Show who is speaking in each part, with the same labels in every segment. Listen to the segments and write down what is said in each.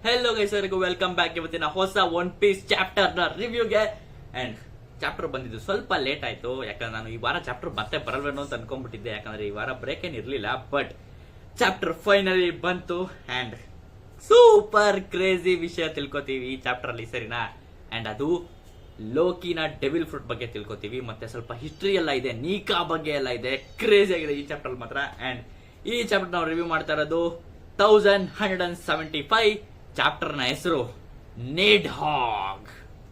Speaker 1: Hello guys, welcome back. ಇವತ್ತಿನ ಹೊಸ one piece chapter ನ ರಿವ್ಯೂಗೆ. ಅಂಡ್ ಚಾಪ್ಟರ್ ಬಂದಿದ್ದು ಸ್ವಲ್ಪ ಲೇಟ್ ಆಯ್ತು, ಯಾಕಂದ್ರೆ ನಾನು ಈ ವಾರ ಚಾಪ್ಟರ್ ಮತ್ತೆ ಬರಲ್ವೇನೋ ಅಂತ ಅನ್ಕೊಂಡ್ಬಿಟ್ಟಿದ್ದೆ, ಯಾಕಂದ್ರೆ ಈ ವಾರ ಬ್ರೇಕ್ ಏನ್ ಇರ್ಲಿಲ್ಲ. ಬಟ್ ಚಾಪ್ಟರ್ ಫೈನಲಿ ಬಂತು ಅಂಡ್ ಸೂಪರ್ ಕ್ರೇಜಿ ವಿಷಯ ತಿಳ್ಕೊತೀವಿ ಈ ಚಾಪ್ಟರ್ ಅಲ್ಲಿ, ಸರಿನಾ? ಅಂಡ್ ಅದು ಲೋಕಿನ ಡೆವಿಲ್ ಫ್ರೂಟ್ ಬಗ್ಗೆ ತಿಳ್ಕೊತೀವಿ, ಮತ್ತೆ ಸ್ವಲ್ಪ ಹಿಸ್ಟ್ರಿ ಎಲ್ಲ ಇದೆ, ನೀಕಾ ಬಗ್ಗೆ ಎಲ್ಲ ಇದೆ. ಕ್ರೇಜಿ ಆಗಿದೆ ಈ ಚಾಪ್ಟರ್ ಮಾತ್ರ. ಅಂಡ್ ಈ ಚಾಪ್ಟರ್ ನಾವು ರಿವ್ಯೂ ಮಾಡ್ತಾ ಇರೋದು 1175. ಚಾಪ್ಟರ್ ನ ಹೆಸರು ನಿಡ್ ಹಾಗ್.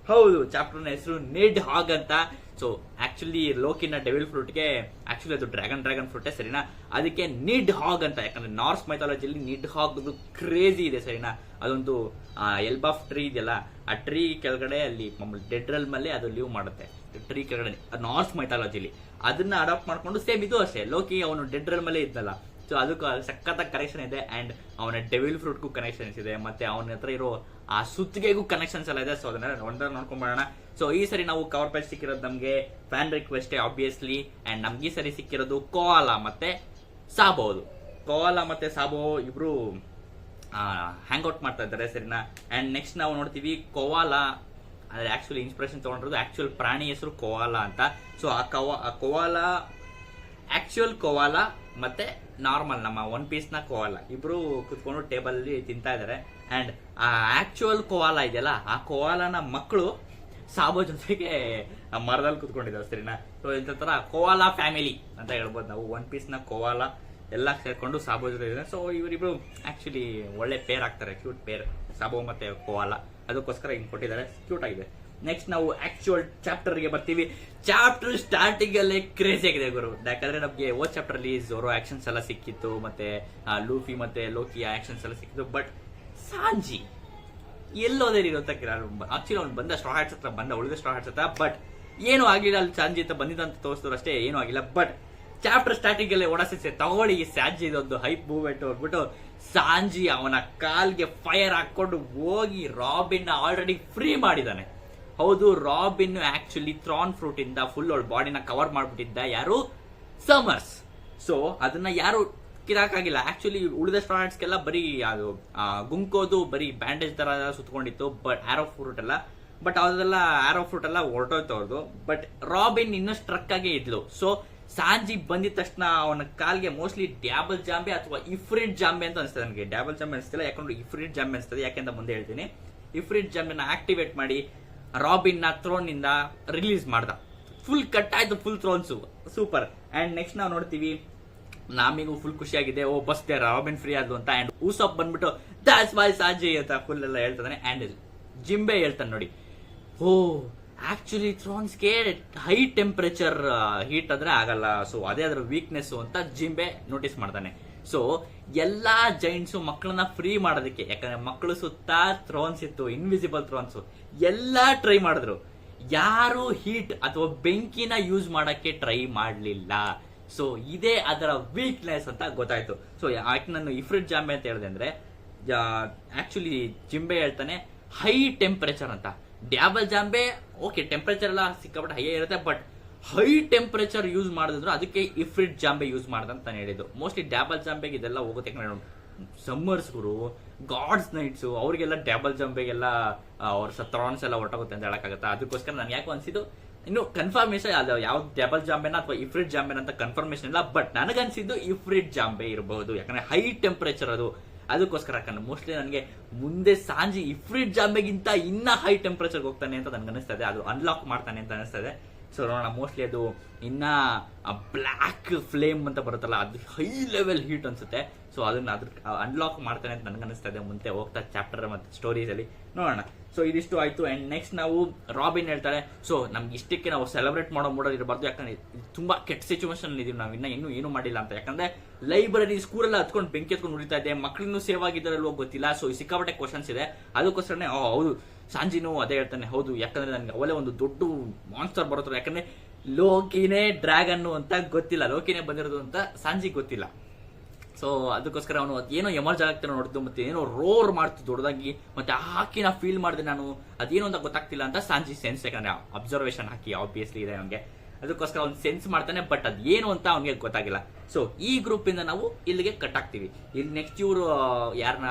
Speaker 1: ಹೌದು, ಚಾಪ್ಟರ್ ನ ಹೆಸರು ನಿಡ್ ಹಾಗ್ ಅಂತ. ಸೊ ಆಕ್ಚುಲಿ ಲೋಕಿನ ಡೆವಿಲ್ ಫ್ರೂಟ್ ಗೆ ಆಕ್ಚುಲಿ ಅದು ಡ್ರ್ಯಾಗನ್ ಫ್ರೂಟ್, ಸರಿನಾ? ಅದಕ್ಕೆ ನಿಡ್ ಹಾಗ್ ಅಂತ, ಯಾಕಂದ್ರೆ ನಾರ್ಸ್ ಮೈಥಾಲಜಿಯಲ್ಲಿ ನಿಡ್ ಹಾಗ್ ಕ್ರೇಜಿ ಇದೆ, ಸರಿನಾ? ಅದೊಂದು ಎಲ್ಬಾಫ್ ಟ್ರೀ ಇದೆಯಲ್ಲ, ಆ ಟ್ರೀ ಕೆಳಗಡೆ ಅಲ್ಲಿ ಡೆಡ್ ರಲ್ ಮೇಲೆ ಅದು ಲೀವ್ ಮಾಡುತ್ತೆ. ಟ್ರೀ ಕೆಳಗಡೆ ನಾರ್ಸ್ ಮೈಥಾಲಜಿಲಿ ಅದನ್ನ ಅಡಾಪ್ಟ್ ಮಾಡ್ಕೊಂಡು ಸೇಮ್ ಇದು ಅಷ್ಟೇ. ಲೋಕಿ ಅವನು ಡೆಡ್ ರಲ್ ಮೇಲೆ ಇದ್ದಲ್ಲ, ಸೊ ಅದಕ್ಕೆ ಸಖತ್ತಾಗಿ ಕನೆಕ್ಷನ್ ಇದೆ. ಅಂಡ್ ಅವನ ಡೆವಿಲ್ ಫ್ರೂಟ್ಗೂ ಕನೆಕ್ಷನ್ಸ್ ಇದೆ, ಮತ್ತೆ ಅವನ ಹತ್ರ ಇರೋ ಆ ಸುತ್ತಿಗೆಗೂ ಕನೆಕ್ಷನ್ಸ್ ಎಲ್ಲ ಇದೆ. ಸೊ ಅದನ್ನ ಒಂದರ ನೋಡ್ಕೊಂಡ್ಬರೋಣ. ಸೊ ಈ ಸರಿ ನಾವು ಕವರ್ ಪೇಜ್ ಸಿಕ್ಕಿರೋದು ನಮಗೆ ಫ್ಯಾನ್ ರಿಕ್ವೆಸ್ಟ್ ಆಬ್ವಿಯಸ್ಲಿ. ಅಂಡ್ ನಮ್ಗೆ ಈ ಸರಿ ಸಿಕ್ಕಿರೋದು ಕೋವಾಲಾ ಮತ್ತೆ ಸಾಬೋ. ಕೋವಾಲಾ ಮತ್ತೆ ಸಾಬೋ ಇಬ್ರು ಹ್ಯಾಂಗ್ ಔಟ್ ಮಾಡ್ತಾ ಇದ್ದಾರೆ, ಸರಿನಾ? ಅಂಡ್ ನೆಕ್ಸ್ಟ್ ನಾವು ನೋಡ್ತೀವಿ ಕೋವಾಲಾ ಅಂದ್ರೆ ಆಕ್ಚುಲಿ ಇನ್ಸ್ಪಿರೇಷನ್ ತಗೊಂಡಿರೋದು ಆಕ್ಚುಯಲ್ ಪ್ರಾಣಿ ಹೆಸರು ಕೋವಾಲಾ ಅಂತ. ಸೊ ಆ ಕೋವಾಲಾ ಆಕ್ಚುಯಲ್ ಕೋವಾಲಾ ಮತ್ತೆ ನಾರ್ಮಲ್ ನಮ್ಮ ಒನ್ ಪೀಸ್ ನ ಕೋವಾಲಾ ಇಬ್ರು ಕುತ್ಕೊಂಡು ಟೇಬಲ್ ಅಲ್ಲಿ ತಿಂತಾ ಇದಾರೆ. ಅಂಡ್ ಆ ಆಕ್ಚುಯಲ್ ಕೋವಾಲಾ ಇದೆಯಲ್ಲ, ಆ ಕೋವಾಲಾನ ಮಕ್ಕಳು ಸಾಬೋ ಜೊತೆಗೆ ಮರದಲ್ಲಿ ಕುತ್ಕೊಂಡಿದ್ದಾರೆ, ಸರಿನಾ? ಸೊ ಇಂಥ ತರ ಕೋವಾಲಾ ಫ್ಯಾಮಿಲಿ ಅಂತ ಹೇಳ್ಬೋದು ನಾವು. ಒನ್ ಪೀಸ್ ನ ಕೋವಾಲಾ ಎಲ್ಲ ಸೇರ್ಕೊಂಡು ಸಾಬೋ ಜೊತೆ ಇದ್ದಾರೆ. ಸೊ ಇವರಿಬ್ರು ಆಕ್ಚುಲಿ ಒಳ್ಳೆ ಪೇರ್ ಆಗ್ತಾರೆ, ಕ್ಯೂಟ್ ಪೇರ್, ಸಾಬೋ ಮತ್ತೆ ಕೋವಾಲಾ. ಅದಕ್ಕೋಸ್ಕರ ಹಿಂಗ್ ಕೊಟ್ಟಿದ್ದಾರೆ, ಕ್ಯೂಟ್ ಆಗಿದೆ. ನೆಕ್ಸ್ಟ್ ನಾವು ಆಕ್ಚುಯಲ್ ಚಾಪ್ಟರ್ ಗೆ ಬರ್ತೀವಿ. ಚಾಪ್ಟರ್ ಸ್ಟಾರ್ಟಿಂಗ್ ಅಲ್ಲೇ ಕ್ರೇಜಿ ಆಗಿದೆ ಗುರು, ಯಾಕಂದ್ರೆ ನಮ್ಗೆ ಓ ಚಾಪ್ಟರ್ ಅಲ್ಲಿ ಝೋರೋ ಆಕ್ಷನ್ಸ್ ಎಲ್ಲ ಸಿಕ್ಕಿತ್ತು, ಮತ್ತೆ ಲೂಫಿ ಮತ್ತೆ ಲೋಕಿ ಆಕ್ಷನ್ಸ್ ಎಲ್ಲ ಸಿಕ್ಕಿತ್ತು. ಬಟ್ ಸಾಂಜಿ ಎಲ್ಲೋದೇ ಇರುತ್ತೆ ಆಕ್ಚುಲಿ ಅವ್ನು ಬಂದ ಸ್ಟ್ರಾ ಹ್ಯಾಟ್ಸ್ ಹತ್ರ ಬಂದ, ಉಳಿದ ಸ್ಟ್ರಾ ಹ್ಯಾಟ್ಸ್ ಹತ್ರ. ಬಟ್ ಏನು ಆಗಿಲ್ಲ, ಅಲ್ಲಿ ಸಾಂಜಿ ಅಂತ ಬಂದಿದ್ದ ಅಂತ ತೋರಿಸಿದ್ರು ಅಷ್ಟೇ, ಏನೂ ಆಗಿಲ್ಲ. ಬಟ್ ಚಾಪ್ಟರ್ ಸ್ಟಾರ್ಟಿಂಗ್ ಅಲ್ಲೇ ಓಡಾಸಿಸೆ ತಗೊಳ್ಳಿ ಸಾಂಜಿ ಇದೊಂದು ಹೈಪ್ ಮೂವ್ಮೆಂಟ್ ಹೋಗ್ಬಿಟ್ಟು ಸಾಂಜಿ ಅವನ ಕಾಲ್ಗೆ ಫೈರ್ ಹಾಕೊಂಡು ಹೋಗಿ ರಾಬಿನ್ ಆಲ್ರೆಡಿ ಫ್ರೀ ಮಾಡಿದಾನೆ. ಹೌದು, ರಾಬಿನ್ ಆಕ್ಚುಲಿ ಥ್ರಾನ್ ಫ್ರೂಟ್ ಇಂದ ಫುಲ್ ಅವಳ ಬಾಡಿನ ಕವರ್ ಮಾಡ್ಬಿಟ್ಟಿದ್ದ ಯಾರು, ಸಮರ್ಸ್. ಸೊ ಅದನ್ನ ಯಾರು ಕಿರಾಕಾಗಿಲ್ಲ. ಆಕ್ಚುಲಿ ಉಳಿದ ಸ್ಟಾರ್ಟ್ಸ್ಗೆಲ್ಲ ಬರೀ ಅದು ಗುಂಕೋದು ಬರೀ ಬ್ಯಾಂಡೇಜ್ ತರ ಸುತ್ಕೊಂಡಿತ್ತು, ಬಟ್ ಆರೋ ಫ್ರೂಟ್ ಎಲ್ಲ, ಬಟ್ ಅದೆಲ್ಲ ಆರೋ ಫ್ರೂಟ್ ಎಲ್ಲ ಹೊರಟೋಯ್ತು ಅವ್ರದ್ದು. ಬಟ್ ರಾಬಿನ್ ಇನ್ನೂ ಸ್ಟ್ರಕ್ ಆಗೇ ಇದ್ಲು. ಸೊ ಸಾಂಜಿ ಬಂದಿದ ತಕ್ಷಣ ಅವನ ಕಾಲ್ಗೆ ಮೋಸ್ಟ್ಲಿ ಡ್ಯಾಬಲ್ ಜಾಂಬೆ ಅಥವಾ ಇಫ್ರಿಟ್ ಜಾಂಬೆ ಅಂತ ಅನಿಸ್ತದೆ. ನನಗೆ ಡ್ಯಾಬಲ್ ಜಾಂಬೆ ಅನಿಸ್ತಿಲ್ಲ, ಯಾಕಂದ್ರೆ ಇಫ್ರಿಟ್ ಜಾಂಬೆ ಅನಿಸ್ತದೆ. ಯಾಕೆಂತ ಮುಂದೆ ಹೇಳ್ತೀನಿ. ಇಫ್ರಿಟ್ ಜಾಂಬೆನ ಆಕ್ಟಿವೇಟ್ ಮಾಡಿ ರಾಬಿನ್ ನ ಥ್ರೋನ್ ಇಂದ ರಿಲೀಸ್ ಮಾಡ್ದ. ಫುಲ್ ಕಟ್ ಆಯ್ತು, full Thrones, super. And next ನಾವು ನೋಡ್ತೀವಿ, ನಮಿಗೂ ಫುಲ್ ಖುಷಿಯಾಗಿದೆ, ಓ ಬಸ್ ದೇ ರಾಬಿನ್ ಫ್ರೀ ಆದ್ಲು ಅಂತ. ಅಂಡ್ ಊಸಪ್ ಬಂದ್ಬಿಟ್ಟು ದಾಟ್ಸ್ ವೈ ಸಾಂಜಿ ಅಂತ ಫುಲ್ ಎಲ್ಲ ಹೇಳ್ತಾನೆ. ಅಂಡ್ ಜಿಂಬೆ ಹೇಳ್ತಾನೆ ನೋಡಿ, ಓ ಆಕ್ಚುಲಿ ಥ್ರೋನ್ಸ್ಗೆ ಹೈ ಟೆಂಪರೇಚರ್ ಹೀಟ್ ಅಂದ್ರೆ ಆಗಲ್ಲ, ಸೊ ಅದೇ ಅದರ ವೀಕ್ನೆಸ್ ಅಂತ ಜಿಂಬೆ ನೋಟಿಸ್ ಮಾಡ್ತಾನೆ. ಸೊ ಎಲ್ಲಾ ಜೈಂಟ್ಸು ಮಕ್ಕಳನ್ನ ಫ್ರೀ ಮಾಡೋದಕ್ಕೆ, ಯಾಕಂದ್ರೆ ಮಕ್ಕಳು ಸುತ್ತ ಥ್ರೋನ್ಸ್ ಇತ್ತು, ಇನ್ವಿಸಿಬಲ್ ಥ್ರೋನ್ಸ್, ಎಲ್ಲಾ ಟ್ರೈ ಮಾಡಿದ್ರು, ಯಾರು ಹೀಟ್ ಅಥವಾ ಬೆಂಕಿನ ಯೂಸ್ ಮಾಡಕ್ಕೆ ಟ್ರೈ ಮಾಡ್ಲಿಲ್ಲ. ಸೊ ಇದೇ ಅದರ ವೀಕ್ನೆಸ್ ಅಂತ ಗೊತ್ತಾಯ್ತು. ಸೊ ಯಾಕೆ ನಾನು ಇಫ್ರಿಟ್ ಜಾಂಬೆ ಅಂತ ಹೇಳಿದೆ ಅಂದ್ರೆ, ಆಕ್ಚುಲಿ ಜಿಂಬೆ ಹೇಳ್ತಾನೆ ಹೈ ಟೆಂಪರೇಚರ್ ಅಂತ. ಡ್ಯಾಬಲ್ ಜಾಂಬೆ ಓಕೆ, ಟೆಂಪರೇಚರ್ ಎಲ್ಲ ಸಿಕ್ಕಾಪಟ್ಟೆ ಹೈ ಇರುತ್ತೆ, ಬಟ್ ಹೈ ಟೆಂಪರೇಚರ್ ಯೂಸ್ ಮಾಡಿದ್ರು ಅದಕ್ಕೆ ಇಫ್ರಿಟ್ ಜಾಂಬೆ ಯೂಸ್ ಮಾಡ್ದಂತ ಹೇಳಿದ್ದು. ಮೋಸ್ಟ್ಲಿ ಡ್ಯಾಬಲ್ ಜಾಂಬೆಗೆ ಇದೆಲ್ಲ ಹೋಗುತ್ತೆ, ಸಮ್ಮರ್ಸ್ ಗುರು, ಗಾಡ್ಸ್ ನೈಟ್ಸ್, ಅವ್ರಿಗೆಲ್ಲ ಡ್ಯಾಬಲ್ ಜಾಂಬೆಗೆಲ್ಲ ಅವ್ರ ಥ್ರಾನ್ಸ್ ಎಲ್ಲ ಹೊರಟೋಗುತ್ತೆ ಅಂತ ಹೇಳಕ್ಕಾಗತ್ತಾ? ಅದಕ್ಕೋಸ್ಕರ ನಾನು ಯಾಕೆ ಅನ್ಸಿದ್ದು, ಇನ್ನು ಕನ್ಫರ್ಮೇಶನ್ ಅದು ಯಾವ ಡ್ಯಾಬಲ್ ಜಾಂಬೆನ ಅಥವಾ ಇಫ್ರಿಟ್ ಜಾಂಬೆನ ಅಂತ ಕನ್ಫರ್ಮೇಶನ್ ಇಲ್ಲ. ಬಟ್ ನನಗನ್ಸಿದ್ದು ಇಫ್ರಿಟ್ ಜಾಂಬೆ ಇರಬಹುದು, ಯಾಕಂದ್ರೆ ಹೈ ಟೆಂಪರೇಚರ್ ಅದು, ಅದಕ್ಕೋಸ್ಕರ. ಯಾಕಂದ್ರೆ ಮೋಸ್ಟ್ಲಿ ನನಗೆ ಮುಂದೆ ಸಾಂಜಿ ಇಫ್ರಿಟ್ ಜಾಂಬೆಗಿಂತ ಇನ್ನ ಹೈ ಟೆಂಪರೇಚರ್ ಹೋಗ್ತಾನೆ ಅಂತ ನನ್ಗೆ ಅನಿಸ್ತದೆ, ಅದು ಅನ್ಲಾಕ್ ಮಾಡ್ತಾನೆ ಅಂತ ಅನಿಸ್ತದೆ. ಸೊ ನೋಡೋಣ, ಮೋಸ್ಟ್ಲಿ ಅದು ಇನ್ನ ಬ್ಲಾಕ್ ಫ್ಲೇಮ್ ಅಂತ ಬರುತ್ತಲ್ಲ, ಅದು ಹೈ ಲೆವೆಲ್ ಹೀಟ್ ಅನ್ಸುತ್ತೆ. ಸೊ ಅದನ್ನ ಅನ್ಲಾಕ್ ಮಾಡ್ತಾನೆ ಅಂತ ನನ್ಗೆ ಅನಿಸ್ತದೆ ಮುಂದೆ ಹೋಗ್ತಾ ಚಾಪ್ಟರ್ ಮತ್ತೆ ಸ್ಟೋರೀಸ್ ಅಲ್ಲಿ ನೋಡೋಣ. ಸೊ ಇದಿಷ್ಟು ಆಯ್ತು. ಅಂಡ್ ನೆಕ್ಸ್ಟ್ ನಾವು ರಾಬಿನ್ ಹೇಳ್ತಾಳೆ, ಸೊ ನಮ್ಗೆ ಇಷ್ಟಕ್ಕೆ ನಾವು ಸೆಲೆಬ್ರೇಟ್ ಮಾಡೋ ಮೂಡೋದು ಇರಬಾರ್ದು, ಯಾಕಂದ್ರೆ ತುಂಬಾ ಕೆಟ್ಟ ಸಿಚುವೇಶನ್ ಇದೀವಿ ನಾವು, ಇನ್ನೂ ಏನು ಮಾಡಿಲ್ಲ ಅಂತ. ಯಾಕಂದ್ರೆ ಲೈಬ್ರರಿ ಸ್ಕೂಲ್ ಎಲ್ಲ ಹತ್ಕೊಂಡು ಬೆಂಕಿ ಹತ್ಕೊಂಡು ಉರಿತಾ ಇದೆ, ಮಕ್ಳಿನ್ನೂ ಸೇವ್ ಆಗಿದ್ದಾರಲ್ವೋ ಗೊತ್ತಿಲ್ಲ. ಸೊ ಸಿಕ್ಕಾಪಟ್ಟೆ ಕ್ವಶನ್ಸ್ ಇದೆ, ಅದಕ್ಕೋಸ್ಕರನೇ ಹೌದು ಸಾಂಜಿನೂ ಅದೇ ಹೇಳ್ತಾನೆ, ಹೌದು ಯಾಕಂದ್ರೆ ನನಗೆ ಅವಲೇ ಒಂದು ದೊಡ್ಡ ಮಾನ್ಸ್ಟರ್ ಬರುತ್ತೆ, ಯಾಕಂದ್ರೆ ಲೋಕಿನೇ ಡ್ರ್ಯಾಗನ್ ಅಂತ ಗೊತ್ತಿಲ್ಲ, ಲೋಕಿನೇ ಬಂದಿರೋದು ಅಂತ ಸಾಂಜಿ ಗೊತ್ತಿಲ್ಲ. ಸೊ ಅದಕ್ಕೋಸ್ಕರ ಅವನು ಏನೋ ಎಮರ್ಜ್ ಆಗ್ತಾನೆ ನೋಡಿದ್ದು, ಮತ್ತೆ ಏನೋ ರೋರ್ ಮಾಡ್ತು ದೊಡ್ಡದಾಗಿ, ಮತ್ತೆ ಹಾಕಿ ಫೀಲ್ ಮಾಡಿದೆ ನಾನು, ಅದೇನೋ ಅಂತ ಗೊತ್ತಾಗ್ತಿಲ್ಲ ಅಂತ ಸಾಂಜಿ ಸೆನ್ಸ್, ಯಾಕಂದ್ರೆ ಅಬ್ಸರ್ವೇಷನ್ ಹಾಕಿ ಆಬ್ವಿಯಸ್ಲಿ ಇದೆ ಅವನಿಗೆ. ಅದಕ್ಕೋಸ್ಕರ ಅವ್ನು ಸೆನ್ಸ್ ಮಾಡ್ತಾನೆ, ಬಟ್ ಅದು ಏನು ಅಂತ ಅವನಿಗೆ ಗೊತ್ತಾಗಿಲ್ಲ. ಸೊ ಈ ಗ್ರೂಪ್ ಇಂದ ನಾವು ಇಲ್ಲಿಗೆ ಕಟ್ ಆಗ್ತೀವಿ. ಇಲ್ಲಿ ನೆಕ್ಸ್ಟ್ ಇವರು ಯಾರನ್ನ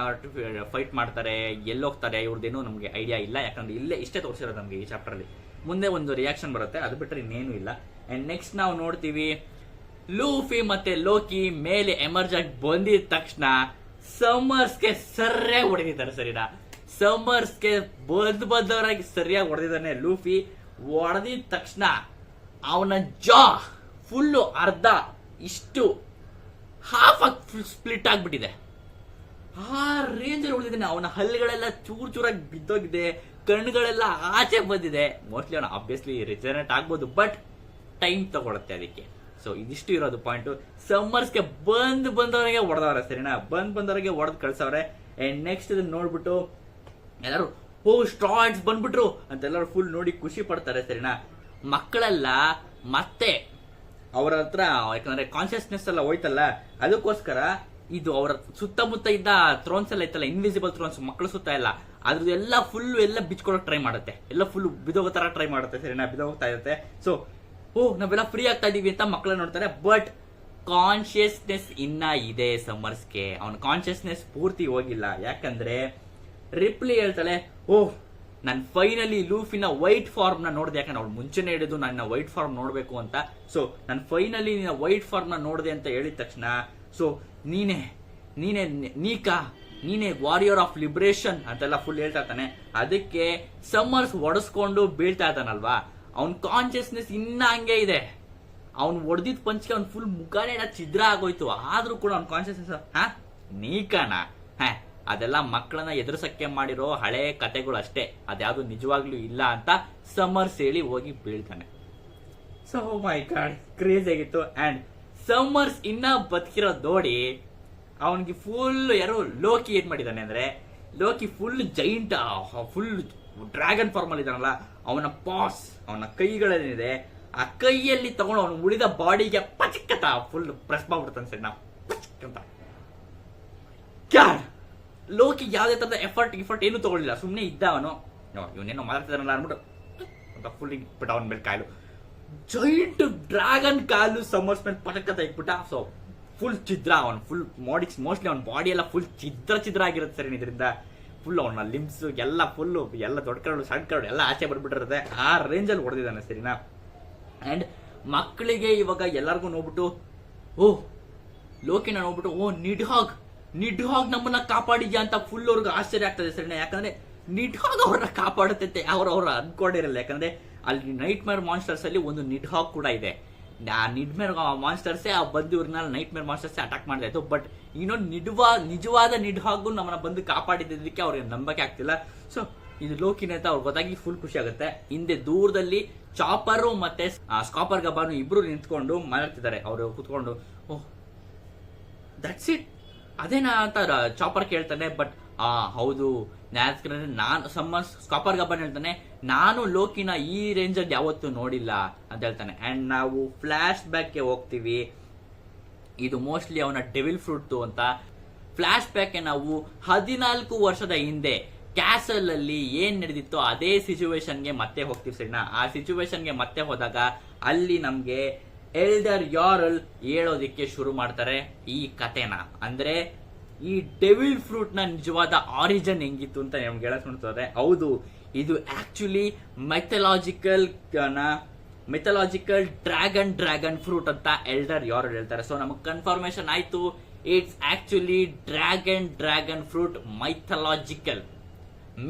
Speaker 1: ಫೈಟ್ ಮಾಡ್ತಾರೆ, ಎಲ್ಲೋಗ್ತಾರೆ, ಇವ್ರದ್ದೇನು ನಮಗೆ ಐಡಿಯಾ ಇಲ್ಲ, ಯಾಕಂದ್ರೆ ಇಲ್ಲೇ ಇಷ್ಟೇ ತೋರಿಸಿರೋದು ನಮಗೆ ಈ ಚಾಪ್ಟರ್ ಅಲ್ಲಿ. ಮುಂದೆ ಒಂದು ರಿಯಾಕ್ಷನ್ ಬರುತ್ತೆ, ಅದು ಬಿಟ್ಟರೆ ಇನ್ನೇನು ಇಲ್ಲ. ಅಂಡ್ ನೆಕ್ಸ್ಟ್ ನಾವು ನೋಡ್ತೀವಿ ಲೂಫಿ ಮತ್ತೆ ಲೋಕಿ ಮೇಲೆ ಎಮರ್ಜ್ ಆಗಿ ಬಂದಿದ ತಕ್ಷಣ ಸಮರ್ಸ್ಗೆ ಸರಿಯಾಗಿ ಹೊಡೆದಿದ್ದಾರೆ. ಸರಿನಾ, ಸಮರ್ಸ್ಗೆ ಬದ್ದವರಾಗಿ ಸರಿಯಾಗಿ ಹೊಡೆದಿದ್ದಾನೆ ಲೂಫಿ. ಹೊಡೆದಿದ ತಕ್ಷಣ ಅವನ ಜಾ ಫುಲ್ಲು ಅರ್ಧ ಇಷ್ಟು ಹಾಫ್ ಆಗಿ ಸ್ಪ್ಲಿಟ್ ಆಗ್ಬಿಟ್ಟಿದೆ. ಆ ರೇಂಜ್ ಹೊಡೆದಿದ್ದಾನೆ. ಅವನ ಹಲ್ಲುಗಳೆಲ್ಲ ಚೂರ್ ಚೂರಾಗಿ ಬಿದ್ದೋಗಿದೆ, ಕಣ್ಣುಗಳೆಲ್ಲ ಆಚೆ ಬಂದಿದೆ. ಮೋಸ್ಟ್ಲಿ ಅವನ ಆಬ್ವಿಯಸ್ಲಿ ರಿಜನರೇಟ್ ಆಗ್ಬೋದು, ಬಟ್ ಟೈಮ್ ತಗೊಳುತ್ತೆ ಅದಕ್ಕೆ. ಸೊ ಇದಿಷ್ಟು ಇರೋದು ಪಾಯಿಂಟ್. ಸಮ್ಮರ್ಸ್ಗೆ ಬಂದವರಿಗೆ ಹೊಡೆದವ್ರೆ. ಸರಿನಾ, ಬಂದವರಿಗೆ ಹೊಡೆದ್ ಕಳ್ಸವ್ರೆ. ಅಂಡ್ ನೆಕ್ಸ್ಟ್ ಇದನ್ನ ನೋಡ್ಬಿಟ್ಟು ಎಲ್ಲರೂ ಸ್ಟ್ರಾಯ್ಡ್ಸ್ ಬಂದ್ಬಿಟ್ರು ಅಂತ ಎಲ್ಲರೂ ಫುಲ್ ನೋಡಿ ಖುಷಿ ಪಡ್ತಾರೆ. ಸರಿನಾ, ಮಕ್ಕಳೆಲ್ಲ ಮತ್ತೆ ಅವರ ಹತ್ರ, ಯಾಕಂದ್ರೆ ಕಾನ್ಶಿಯಸ್ನೆಸ್ ಎಲ್ಲ ಹೋಯ್ತಲ್ಲ, ಅದಕ್ಕೋಸ್ಕರ ಇದು ಅವರ ಸುತ್ತಮುತ್ತ ಇದ್ದ ಥ್ರೋನ್ಸ್ ಎಲ್ಲ ಇತ್ತಲ್ಲ, ಇನ್ವಿಸಿಬಲ್ ಥ್ರೋನ್ಸ್, ಮಕ್ಕಳು ಸುತ್ತ ಎಲ್ಲ ಅದ್ರದ್ದು ಎಲ್ಲ ಫುಲ್ ಎಲ್ಲ ಬಿಚ್ಕೊಳಕ್ ಟ್ರೈ ಮಾಡುತ್ತೆ, ಎಲ್ಲ ಫುಲ್ ಬಿದೋಗೋ ತರ ಟ್ರೈ ಮಾಡುತ್ತೆ. ಸರಿನಾ, ಬಿದೋಗ್ತಾ ಇರುತ್ತೆ. ಸೊ ನಾವೆಲ್ಲ ಫ್ರೀ ಆಗ್ತಾ ಇದೀವಿ ಅಂತ ಮಕ್ಕಳು ನೋಡ್ತಾರೆ, ಬಟ್ ಕಾನ್ಶಿಯಸ್ನೆಸ್ ಇನ್ನ ಇದೆ ಸಮ್ಮರ್ಸ್ಗೆ. ಅವನ ಕಾನ್ಶಿಯಸ್ನೆಸ್ ಪೂರ್ತಿ ಹೋಗಿಲ್ಲ. ಯಾಕಂದ್ರೆ ರಿಪ್ಲಿ ಹೇಳ್ತಾಳೆ, ನಾನು ಫೈನಲಿ ಲೂಫಿನ ವೈಟ್ ಫಾರ್ಮ್ ನ ನೋಡಿದೆ. ಯಾಕಂದ್ರೆ ಅವ್ಳು ಮುಂಚೆನೆ ಹಿಡಿದು ನನ್ನ ವೈಟ್ ಫಾರ್ಮ್ ನೋಡ್ಬೇಕು ಅಂತ. ಸೊ ನಾನು ಫೈನಲಿ ನಿನ್ನ ವೈಟ್ ಫಾರ್ಮ್ ನ ನೋಡಿದೆ ಅಂತ ಹೇಳಿದ ತಕ್ಷಣ, ಸೊ ನೀನೇ ವಾರಿಯರ್ ಆಫ್ ಲಿಬರೇಷನ್ ಅಂತೆಲ್ಲ ಫುಲ್ ಹೇಳ್ತಾ ಇರ್ತಾನೆ. ಅದಕ್ಕೆ ಸಮ್ಮರ್ಸ್ ಒಡಿಸ್ಕೊಂಡು ಬೀಳ್ತಾ ಇದ್ದಾನಲ್ವಾ, ಅವನ್ ಕಾನ್ಶಿಯಸ್ನೆಸ್ ಇನ್ನ ಹಂಗೆ ಇದೆ. ಅವ್ನು ಹೊಡೆದಿದ್ ಪಂಚ್ಗೆ ಅವ್ನ್ ಫುಲ್ ಮುಖಾನೇ ಛಿದ್ರ ಆಗೋಯ್ತು. ಆದ್ರೂ ಕೂಡ ಅವ್ನ ಕಾನ್ಶಿಯಸ್ನೆಸ್ ನೀಕಾನ ಅದೆಲ್ಲ ಮಕ್ಕಳನ್ನ ಎದುರಿಸಕ್ಕೆ ಮಾಡಿರೋ ಹಳೆ ಕತೆಗಳು ಅಷ್ಟೇ, ಅದ್ಯಾವುದು ನಿಜವಾಗ್ಲೂ ಇಲ್ಲ ಅಂತ ಸಮ್ಮರ್ಸ್ ಹೇಳಿ ಹೋಗಿ ಬೀಳ್ತಾನೆ. ಸೊ ಮೈ ಗಾಡ್, ಕ್ರೇಜ್ ಆಗಿತ್ತು. ಅಂಡ್ ಸಮ್ಮರ್ಸ್ ಇನ್ನ ಬದುಕಿರೋದ್ ನೋಡಿ ಅವನಿಗೆ ಫುಲ್ ಲೋಕಿ ಏನ್ ಮಾಡಿದಾನೆ ಅಂದ್ರೆ, Loki full giant, full dragon form ಅಲ್ಲಿ ಇದಾನಲ್ಲ, ಅವನ ಪಾಸ್, ಅವನ ಕೈಗಳೇನಿದೆ, ಆ ಕೈಯಲ್ಲಿ ತಗೊಂಡು ಅವನು ಉಳಿದ ಬಾಡಿಗೆ ಪಚಕ್ಕತ ಫುಲ್ ಪ್ರೆಸ್ ಮಾಡ್ಬಿಡ್ತಾನೆ. ಸರಿ, ನಾವು ಪಚಕ್ಕಂತ ಲೋಕಿ ಯಾವ್ದೇ ತರದ ಎಫರ್ಟ್ ಏನು ತಗೊಳ್ಳಿಲ್ಲ, ಸುಮ್ಮನೆ ಇದ್ದ ಅವನು. ಇವನೇನೋ ಮಾತಾಡ್ತಿದಾನಲ್ಲ ಅನ್ಬಿಟ್ಟು ಫುಲ್ ಇಟ್ಬಿಟ್ಟ ಅವನ ಮೇಲೆ ಕಾಲು, ಜೈಂಟ್ ಡ್ರ್ಯಾಗನ್ ಕಾಲು ಸಮ್ಮರ್ಸ್ ಮೇಲೆ ಪಟಕ್ಕತ ಇಟ್ಬಿಟ್ಟ. ಸೊ ಫುಲ್ ಛಿದ್ರ, ಅವನ್ ಫುಲ್ ಮೋಸ್ಟ್ಲಿ ಅವನ ಬಾಡಿ ಎಲ್ಲ ಫುಲ್ ಛಿದ್ರ ಆಗಿರುತ್ತೆ. ಸರಿ, ಇದರಿಂದ ಫುಲ್ ಅವನ ಲಿಮ್ಸ್ ಎಲ್ಲ ಫುಲ್ ಎಲ್ಲ ದೊಡ್ಡ ಕರಡು ಸಣ್ಣ ಕರಡು ಎಲ್ಲ ಆಚೆ ಬರ್ಬಿಟ್ಟಿರುತ್ತೆ. ಆ ರೇಂಜಲ್ಲಿ ಹೊಡೆದಿದ್ದಾನೆ. ಸರಿನಾ, ಅಂಡ್ ಮಕ್ಕಳಿಗೆ ಇವಾಗ ಎಲ್ಲರಿಗೂ ನೋಡ್ಬಿಟ್ಟು ಲೋಕಿನ ನೋಡ್ಬಿಟ್ಟು ನಿಡ್ ಹಾಗ್ ನಮ್ಮನ್ನ ಕಾಪಾಡಿದ್ಯಾ ಅಂತ ಫುಲ್ ಅವ್ರಿಗೆ ಆಶ್ಚರ್ಯ ಆಗ್ತದೆ. ಸರಿನಾ, ಯಾಕಂದ್ರೆ ನಿಡ್ ಹಾಗ್ ಅವ್ರನ್ನ ಕಾಪಾಡುತ್ತೆ ಅವ್ರು ಅನ್ಕೊಂಡಿರಲ್ಲ. ಯಾಕಂದ್ರೆ ಅಲ್ಲಿ ನೈಟ್ ಮೇರ್ ಮಾನ್ಸ್ಟರ್ಸ್ ಅಲ್ಲಿ ಒಂದು ನಿಡ್ ಹಾಗ್ ಕೂಡ ಇದೆ. ಆ ನಿಡ್ ಮೇರ್ ಮಾನ್ಸ್ಟರ್ಸೇ ಬಂದು ಇವ್ರನ್ನ ನೈಟ್ ಮೇರ್ ಮಾನ್ಸ್ಟರ್ಸೇ ಅಟ್ಯಾಕ್ ಮಾಡ್ತಾ ಇತ್ತು. ಬಟ್ ಇನ್ನೊಂದು ನಿಜವಾದ ನಿಡ್ ಹಾಗು ನಮ್ಮನ್ನ ಬಂದು ಕಾಪಾಡಿದ್ದಕ್ಕೆ ಅವ್ರಿಗೆ ನಂಬಕ್ಕೆ ಆಗ್ತಿಲ್ಲ. ಸೊ ಇದು ಲೋಕಿನ ಅಂತ ಅವ್ರಿಗೆ ಗೊತ್ತಾಗಿ ಫುಲ್ ಖುಷಿ ಆಗುತ್ತೆ. ಹಿಂದೆ ದೂರದಲ್ಲಿ ಚಾಪರು ಮತ್ತೆ ಸ್ಕಾಪರ್ ಗಬ್ಬಾನು ಇಬ್ರು ನಿಂತ್ಕೊಂಡು ಮಾತಾಡ್ತಿದ್ದಾರೆ. ಅವರು ಕುತ್ಕೊಂಡು ದಟ್ಸ್ ಇಟ್ ಅದೇನಾ ಅಂತ ಚಾಪರ್ ಕೇಳ್ತಾನೆ. ಬಟ್ ಹೌದು, ನಾನು ಸ್ಕಾಪರ್ ಗಬ್ಬನ್ ಹೇಳ್ತಾನೆ, ನಾನು ಲೋಕಿನ ಈ ರೇಂಜ್ ಅಲ್ಲಿ ಯಾವತ್ತೂ ನೋಡಿಲ್ಲ ಅಂತ ಹೇಳ್ತಾನೆ. ಅಂಡ್ ನಾವು ಫ್ಲಾಶ್ ಬ್ಯಾಕ್ ಗೆ ಹೋಗ್ತೀವಿ. ಇದು ಮೋಸ್ಟ್ಲಿ ಅವನ ಡೆವಿಲ್ ಫ್ರೂಟ್ ಅಂತ. ಫ್ಲಾಶ್ ಬ್ಯಾಕ್ ನಾವು 14 ವರ್ಷದ ಹಿಂದೆ ಕ್ಯಾಸಲ್ ಅಲ್ಲಿ ಏನ್ ನಡೆದಿತ್ತೋ ಅದೇ ಸಿಚುವೇಶನ್ಗೆ ಮತ್ತೆ ಹೋಗ್ತೀವಿ. ಸರಿನಾ, ಆ ಸಿಚುವೇಶನ್ಗೆ ಮತ್ತೆ ಹೋದಾಗ ಅಲ್ಲಿ ನಮ್ಗೆ ಎಲ್ಡರ್ ಯಾರಲ್ ಹೇಳೋದಿಕ್ಕೆ ಶುರು ಮಾಡ್ತಾರೆ ಈ ಕತೆನ. ಅಂದ್ರೆ ಈ ಡೆವಿಲ್ ಫ್ರೂಟ್ ನ ನಿಜವಾದ ಆರಿಜಿನ್ ಹೆಂಗಿತ್ತು ಅಂತ ನಮ್ಗೆ ಹೇಳಕ್. ಹೌದು, ಇದು ಆಕ್ಚುಲಿ ಮೆಥಲಾಜಿಕಲ್ ಡ್ರ್ಯಾಗನ್ ಫ್ರೂಟ್ ಅಂತ ಎಲ್ಡರ್ ಯಾರು ಹೇಳ್ತಾರೆ. ಸೊ ನಮಗ್ ಕನ್ಫರ್ಮೇಶನ್ ಆಯ್ತು, it's actually dragon fruit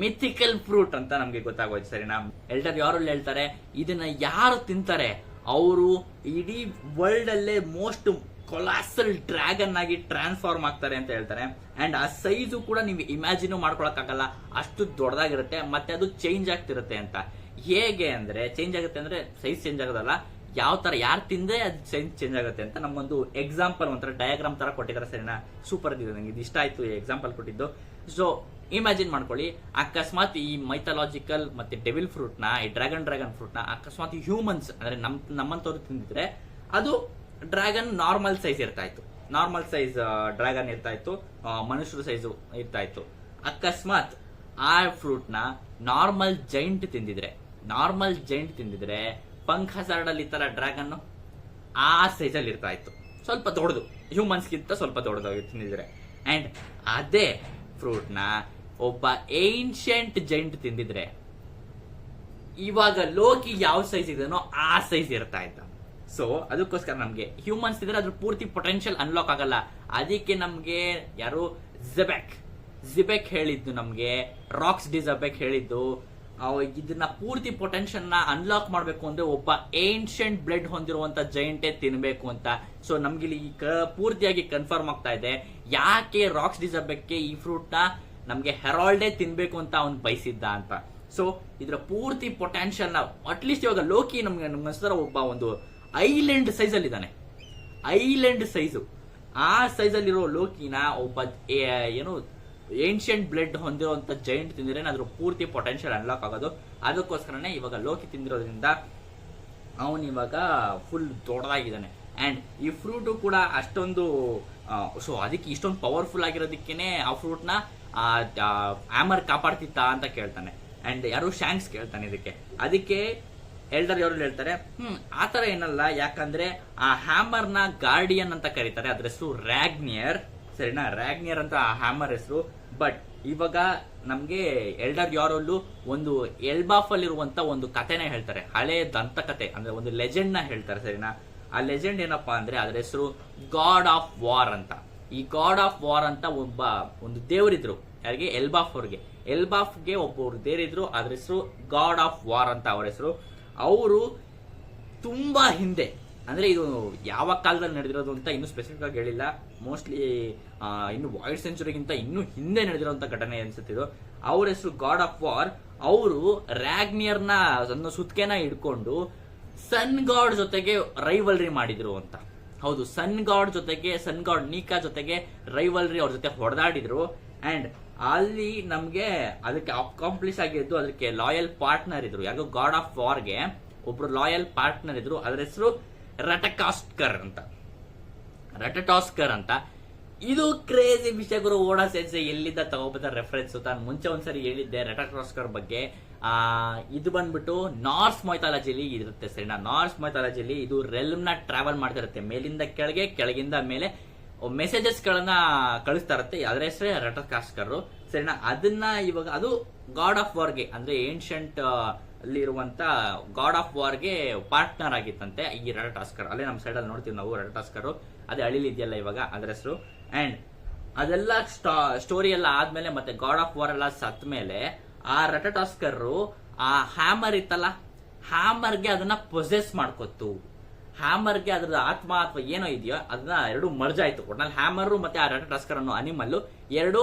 Speaker 1: mythical fruit ಅಂತ ನಮ್ಗೆ ಗೊತ್ತಾಗೋಯ್ತು. ಸರಿನಾ, ಎಲ್ಡರ್ ಯಾರು ಹೇಳ್ತಾರೆ ಇದನ್ನ ಯಾರು ತಿಂತಾರೆ ಅವರು ಇಡೀ ವರ್ಲ್ಡ್ ಅಲ್ಲೇ ಮೋಸ್ಟ್ ಕೊಲಾಸಲ್ ಡ್ರ್ಯಾಗನ್ ಆಗಿ ಟ್ರಾನ್ಸ್ಫಾರ್ಮ್ ಆಗ್ತಾರೆ ಅಂತ ಹೇಳ್ತಾರೆ. ಅಂಡ್ ಆ ಸೈಜು ಕೂಡ ನೀವು ಇಮ್ಯಾಜಿನ್ ಮಾಡ್ಕೊಳಕ್ಕಾಗಲ್ಲ, ಅಷ್ಟು ದೊಡ್ಡದಾಗಿರುತ್ತೆ. ಮತ್ತೆ ಅದು ಚೇಂಜ್ ಆಗ್ತಿರುತ್ತೆ ಅಂತ. ಹೇಗೆ ಅಂದ್ರೆ ಚೇಂಜ್ ಆಗುತ್ತೆ ಅಂದ್ರೆ ಸೈಜ್ ಚೇಂಜ್ ಆಗೋದಲ್ಲ, ಯಾವ ತರ ಯಾರು ತಿಂದ್ರೆ ಅದು ಸೈಜ್ ಚೇಂಜ್ ಆಗುತ್ತೆ ಅಂತ ನಮ್ಮೊಂದು ಎಕ್ಸಾಂಪಲ್ ಒಂಥರ ಡಯಾಗ್ರಾಮ್ ತರ ಕೊಟ್ಟಿದ್ದಾರೆ. ಸರಿನಾ, ಸೂಪರ್ ಇದೆ, ನಂಗೆ ಇದು ಇಷ್ಟ ಆಯ್ತು ಎಕ್ಸಾಂಪಲ್ ಕೊಟ್ಟಿದ್ದು. ಸೊ ಇಮ್ಯಾಜಿನ್ ಮಾಡ್ಕೊಳ್ಳಿ, ಅಕಸ್ಮಾತ್ ಈ ಮೈಥಾಲಜಿಕಲ್ ಮತ್ತೆ ಡೆವಿಲ್ ಫ್ರೂಟ್ ನ, ಈ ಡ್ರ್ಯಾಗನ್ ಫ್ರೂಟ್ ನ ಅಕಸ್ಮಾತ್ ಹ್ಯೂಮನ್ಸ್ ಅಂದ್ರೆ ನಮ್ಮಂತವ್ರು ತಿಂದಿದ್ರೆ ಅದು ಡ್ರ್ಯಾಗನ್ ನಾರ್ಮಲ್ ಸೈಜ್ ಇರ್ತಾ ಇತ್ತು, ನಾರ್ಮಲ್ ಸೈಜ್ ಡ್ರ್ಯಾಗನ್ ಇರ್ತಾ ಇತ್ತು, ಮನುಷ್ಯರ ಸೈಜು ಇರ್ತಾ ಇತ್ತು. ಅಕಸ್ಮಾತ್ ಆ ಫ್ರೂಟ್ ನ ನಾರ್ಮಲ್ ಜೈಂಟ್ ತಿಂದಿದ್ರೆ ಪಂಕ್ ಹಜಾರ್ಡ್ ಅಲ್ಲಿ ಇತ್ತಲ್ಲ ಡ್ರ್ಯಾಗನ್, ಆ ಸೈಜಲ್ಲಿ ಇರ್ತಾ ಇತ್ತು, ಸ್ವಲ್ಪ ದೊಡ್ಡದು, ಹ್ಯೂಮನ್ಸ್ಗಿಂತ ಸ್ವಲ್ಪ ದೊಡ್ಡದಾಗಿ ತಿಂದಿದ್ರೆ. ಅಂಡ್ ಅದೇ ಫ್ರೂಟ್ ನ ಒಬ್ಬ ಏನ್ಷಿಯಂಟ್ ಜೈಂಟ್ ತಿಂದಿದ್ರೆ ಇವಾಗ ಲೋಕಿ ಯಾವ ಸೈಜ್ ಇದೆನೋ ಆ ಸೈಜ್ ಇರ್ತಾ ಇದ್ದ. ಸೊ ಅದಕ್ಕೋಸ್ಕರ ನಮ್ಗೆ ಹ್ಯೂಮನ್ಸ್ ಇದ್ರೆ ಅದ್ರ ಪೂರ್ತಿ ಪೊಟೆನ್ಶಿಯಲ್ ಅನ್ಲಾಕ್ ಆಗಲ್ಲ. ಅದಕ್ಕೆ ನಮ್ಗೆ ಯಾರು ಜಿಬೆಕ್ ಹೇಳಿದ್ದು, ನಮ್ಗೆ ರಾಕ್ಸ್ ಡಿಜಬೆಕ್ ಹೇಳಿದ್ದು, ಇದನ್ನ ಪೂರ್ತಿ ಪೊಟೆನ್ಶಿಯಲ್ ನ ಅನ್ಲಾಕ್ ಮಾಡ್ಬೇಕು ಅಂದ್ರೆ ಒಬ್ಬ ಏನ್ಷಿಯಂಟ್ ಬ್ಲಡ್ ಹೊಂದಿರುವಂತ ಜೈಂಟೇ ತಿನ್ಬೇಕು ಅಂತ. ಸೊ ನಮ್ಗೆ ಇಲ್ಲಿ ಪೂರ್ತಿಯಾಗಿ ಕನ್ಫರ್ಮ್ ಆಗ್ತಾ ಇದೆ ಯಾಕೆ ರಾಕ್ಸ್ ಡಿಜಬೆಕ್ಗೆ ಈ ಫ್ರೂಟ್ ನ ನಮ್ಗೆ ಹೆರಾಲ್ಡೇ ತಿನ್ಬೇಕು ಅಂತ ಅವ್ನು ಬಯಸಿದ್ದ ಅಂತ. ಸೊ ಇದ್ರ ಪೂರ್ತಿ ಪೊಟೆನ್ಶಿಯಲ್ ನ ಅಟ್ಲೀಸ್ಟ್ ಇವಾಗ ಲೋಕಿ ನಮ್ಗೆ ಒಬ್ಬ ಒಂದು ಐಲ್ಯಾಂಡ್ ಸೈಜ್ ಅಲ್ಲಿ ಇದ್ದಾನೆ, ಐಲ್ಯಾಂಡ್ ಸೈಜು. ಆ ಸೈಜ್ ಅಲ್ಲಿರೋ ಲೋಕಿನ ಒಬ್ಬ ಏನು ಏನ್ಷಿಯಂಟ್ ಬ್ಲಡ್ ಹೊಂದಿರುವಂತ ಜೈಂಟ್ ತಿಂದ್ರೆ ಅದ್ರ ಪೂರ್ತಿ ಪೊಟೆನ್ಶಿಯಲ್ ಅನ್ಲಾಕ್ ಆಗೋದು. ಅದಕ್ಕೋಸ್ಕರನೇ ಇವಾಗ ಲೋಕಿ ತಿಂದಿರೋದ್ರಿಂದ ಅವನ್ ಇವಾಗ ಫುಲ್ ದೊಡ್ಡದಾಗಿದ್ದಾನೆ. ಅಂಡ್ ಈ ಫ್ರೂಟ್ ಕೂಡ ಅಷ್ಟೊಂದು ಸೊ ಅದಕ್ಕೆ ಇಷ್ಟೊಂದು ಪವರ್ಫುಲ್ ಆಗಿರೋದಕ್ಕೇನೆ ಆ ಫ್ರೂಟ್ ನ ಆಮರ್ ಕಾಪಾಡ್ತಿತ್ತ ಅಂತ ಕೇಳ್ತಾನೆ. ಅಂಡ್ ಯಾರು ಶಾಂಕ್ಸ್ ಕೇಳ್ತಾನೆ ಅದಕ್ಕೆ ಎಲ್ಡರ್ ಅವರು ಹೇಳ್ತಾರೆ ಆತರ ಏನಲ್ಲ, ಯಾಕಂದ್ರೆ ಆ ಹ್ಯಾಮರ್ ನ ಗಾರ್ಡಿಯನ್ ಅಂತ ಕರೀತಾರೆ, ಅದ್ರ ಹೆಸರು ರ್ಯಾಗ್ನಿಯರ್, ಸರಿನಾ? ರ್ಯಾಗ್ನಿಯರ್ ಅಂತ ಆ ಹ್ಯಾಮರ್ ಹೆಸರು. ಬಟ್ ಇವಾಗ ನಮ್ಗೆ ಎಲ್ಡರ್ ಯಾರಲ್ಲೂ ಒಂದು ಎಲ್ಬಾಫ್ ಅಲ್ಲಿರುವಂತ ಒಂದು ಕಥೆನ ಹೇಳ್ತಾರೆ, ಹಳೆ ದಂತಕತೆ ಅಂದ್ರೆ ಒಂದು ಲೆಜೆಂಡ್ ನ ಹೇಳ್ತಾರೆ, ಸರಿನಾ? ಆ ಲೆಜೆಂಡ್ ಏನಪ್ಪಾ ಅಂದ್ರೆ ಅದ್ರ ಹೆಸರು ಗಾಡ್ ಆಫ್ ವಾರ್ ಅಂತ. ಈ ಗಾಡ್ ಆಫ್ ವಾರ್ ಅಂತ ಒಂದು ದೇವರಿದ್ರು, ಯಾರಿಗೆ? ಎಲ್ಬಾಫ್ ಅವ್ರಿಗೆ. ಎಲ್ಬಾಫ್ಗೆ ಒಬ್ಬರು ದೇವರಿದ್ರು, ಅದ್ರ ಹೆಸರು ಗಾಡ್ ಆಫ್ ವಾರ್ ಅಂತ ಅವ್ರ ಹೆಸರು. ಅವರು ತುಂಬಾ ಹಿಂದೆ, ಅಂದ್ರೆ ಇದು ಯಾವ ಕಾಲದಲ್ಲಿ ನಡೆದಿರೋದು ಅಂತ ಇನ್ನೂ ಸ್ಪೆಸಿಫಿಕ್ ಆಗಿ ಹೇಳಿಲ್ಲ, ಮೋಸ್ಟ್ಲಿ ಇನ್ನು ವಾಯ್ಡ್ ಸೆಂಚುರಿಗಿಂತ ಇನ್ನೂ ಹಿಂದೆ ನಡೆದಿರುವಂತ ಘಟನೆ ಅನ್ಸುತ್ತಿದ್ದು. ಅವ್ರ ಹೆಸರು ಗಾಡ್ ಆಫ್ ವಾರ್. ಅವರು ರ್ಯಾಗ್ನಿಯರ್ ನ ಸುತ್ಕೆನ ಹಿಡ್ಕೊಂಡು ಸನ್ ಗಾಡ್ ಜೊತೆಗೆ ರೈವಲ್ರಿ ಮಾಡಿದ್ರು ಅಂತ. ಹೌದು, ಸನ್ ಗಾಡ್ ನೀಕಾ ಜೊತೆಗೆ ರೈವಲ್ರಿ ಅವ್ರ ಜೊತೆ ಹೊಡೆದಾಡಿದ್ರು. ಅಂಡ್ ಅಲ್ಲಿ ನಮ್ಗೆ ಅದಕ್ಕೆ ಅಕಾಂಪ್ಲಿಷ್ ಆಗಿದ್ದು ಅದಕ್ಕೆ ಲಾಯಲ್ ಪಾರ್ಟ್ನರ್ ಇದ್ರು, ಯಾರಿಗೂ ಗಾಡ್ ಆಫ್ ವಾರ್ಗೆ ಒಬ್ರು ಲಾಯಲ್ ಪಾರ್ಟ್ನರ್ ಇದ್ರು, ಅದ್ರ ಹೆಸರು ರಟಟಾಸ್ಕರ್ ಅಂತ. ಇದು ಕ್ರೇಜಿ ವಿಷಯ ಗುರು. ಓಡಾ ಸೆನ್ಸೆ ಎಲ್ಲಿಂದ ತಗೋಬೋದ ರೆಫರೆನ್ಸ್ ನಾನು ಮುಂಚೆ ಒಂದ್ಸರಿ ಹೇಳಿದ್ದೆ ರಟಟಾಸ್ಕರ್ ಬಗ್ಗೆ. ಇದು ಬಂದ್ಬಿಟ್ಟು ನಾರ್ಸ್ ಮೈಥಾಲಜಿಲಿ ಇರುತ್ತೆ, ಸರಿನಾ? ನಾರ್ಸ್ ಮೈಥಾಲಜಿಲಿ ಇದು ರೆಲ್ಮ್ ನ ಟ್ರಾವೆಲ್ ಮಾಡ್ತಿರುತ್ತೆ, ಮೇಲಿಂದ ಕೆಳಗೆ, ಕೆಳಗಿಂದ ಮೇಲೆ ಮೆಸೇಜಸ್ ಗಳನ್ನ ಕಳಿಸ್ತಾ ಇರುತ್ತೆ. ಅದ್ರ ಹೆಸರೇ ರಟಟಾಸ್ಕರ್, ಸರಿನಾ? ಅದನ್ನ ಇವಾಗ ಅದು ಗಾಡ್ ಆಫ್ ವಾರ್ಗೆ ಅಂದ್ರೆ ಏನ್ಷಂಟ್ ಅಲ್ಲಿ ಇರುವಂತ ಗಾಡ್ ಆಫ್ ವಾರ್ಗೆ ಪಾರ್ಟ್ನರ್ ಆಗಿತ್ತಂತೆ ಈ ರಟಟಾಸ್ಕರ್. ಅಲ್ಲೇ ನಮ್ಮ ಸೈಡ್ ಅಲ್ಲಿ ನೋಡ್ತೀವಿ ನಾವು ರಟಟಾಸ್ಕರ್, ಅದೇ ಅಳಿಲಿ ಇದೆಯಲ್ಲ ಇವಾಗ ಅದ್ರ ಹೆಸರು. ಅಂಡ್ ಅದೆಲ್ಲ ಸ್ಟೋರಿ ಎಲ್ಲ ಆದ್ಮೇಲೆ ಮತ್ತೆ ಗಾಡ್ ಆಫ್ ವಾರ್ ಎಲ್ಲ ಸತ್ ಮೇಲೆ ಆ ರಟಟಾಸ್ಕರ್ ಆ ಹ್ಯಾಮರ್ ಇತ್ತಲ್ಲ, ಹ್ಯಾಮರ್ಗೆ ಅದನ್ನ ಪೊಸೆಸ್ ಮಾಡ್ಕೊತ್ತು. ಹ್ಯಾಮರ್ಗೆ ಅದ್ರ ಆತ್ಮ ಅಥವಾ ಏನೋ ಇದೆಯೋ ಅದನ್ನ ಎರಡು ಮರ್ಜ್ ಆಯ್ತು. ಒಟ್ನಲ್ಲಿ ಹ್ಯಾಮರ್ ಮತ್ತೆ ಆ ರಟಟಾಸ್ಕರ್ ಅನ್ನೋ ಅನಿಮಲ್ ಎರಡು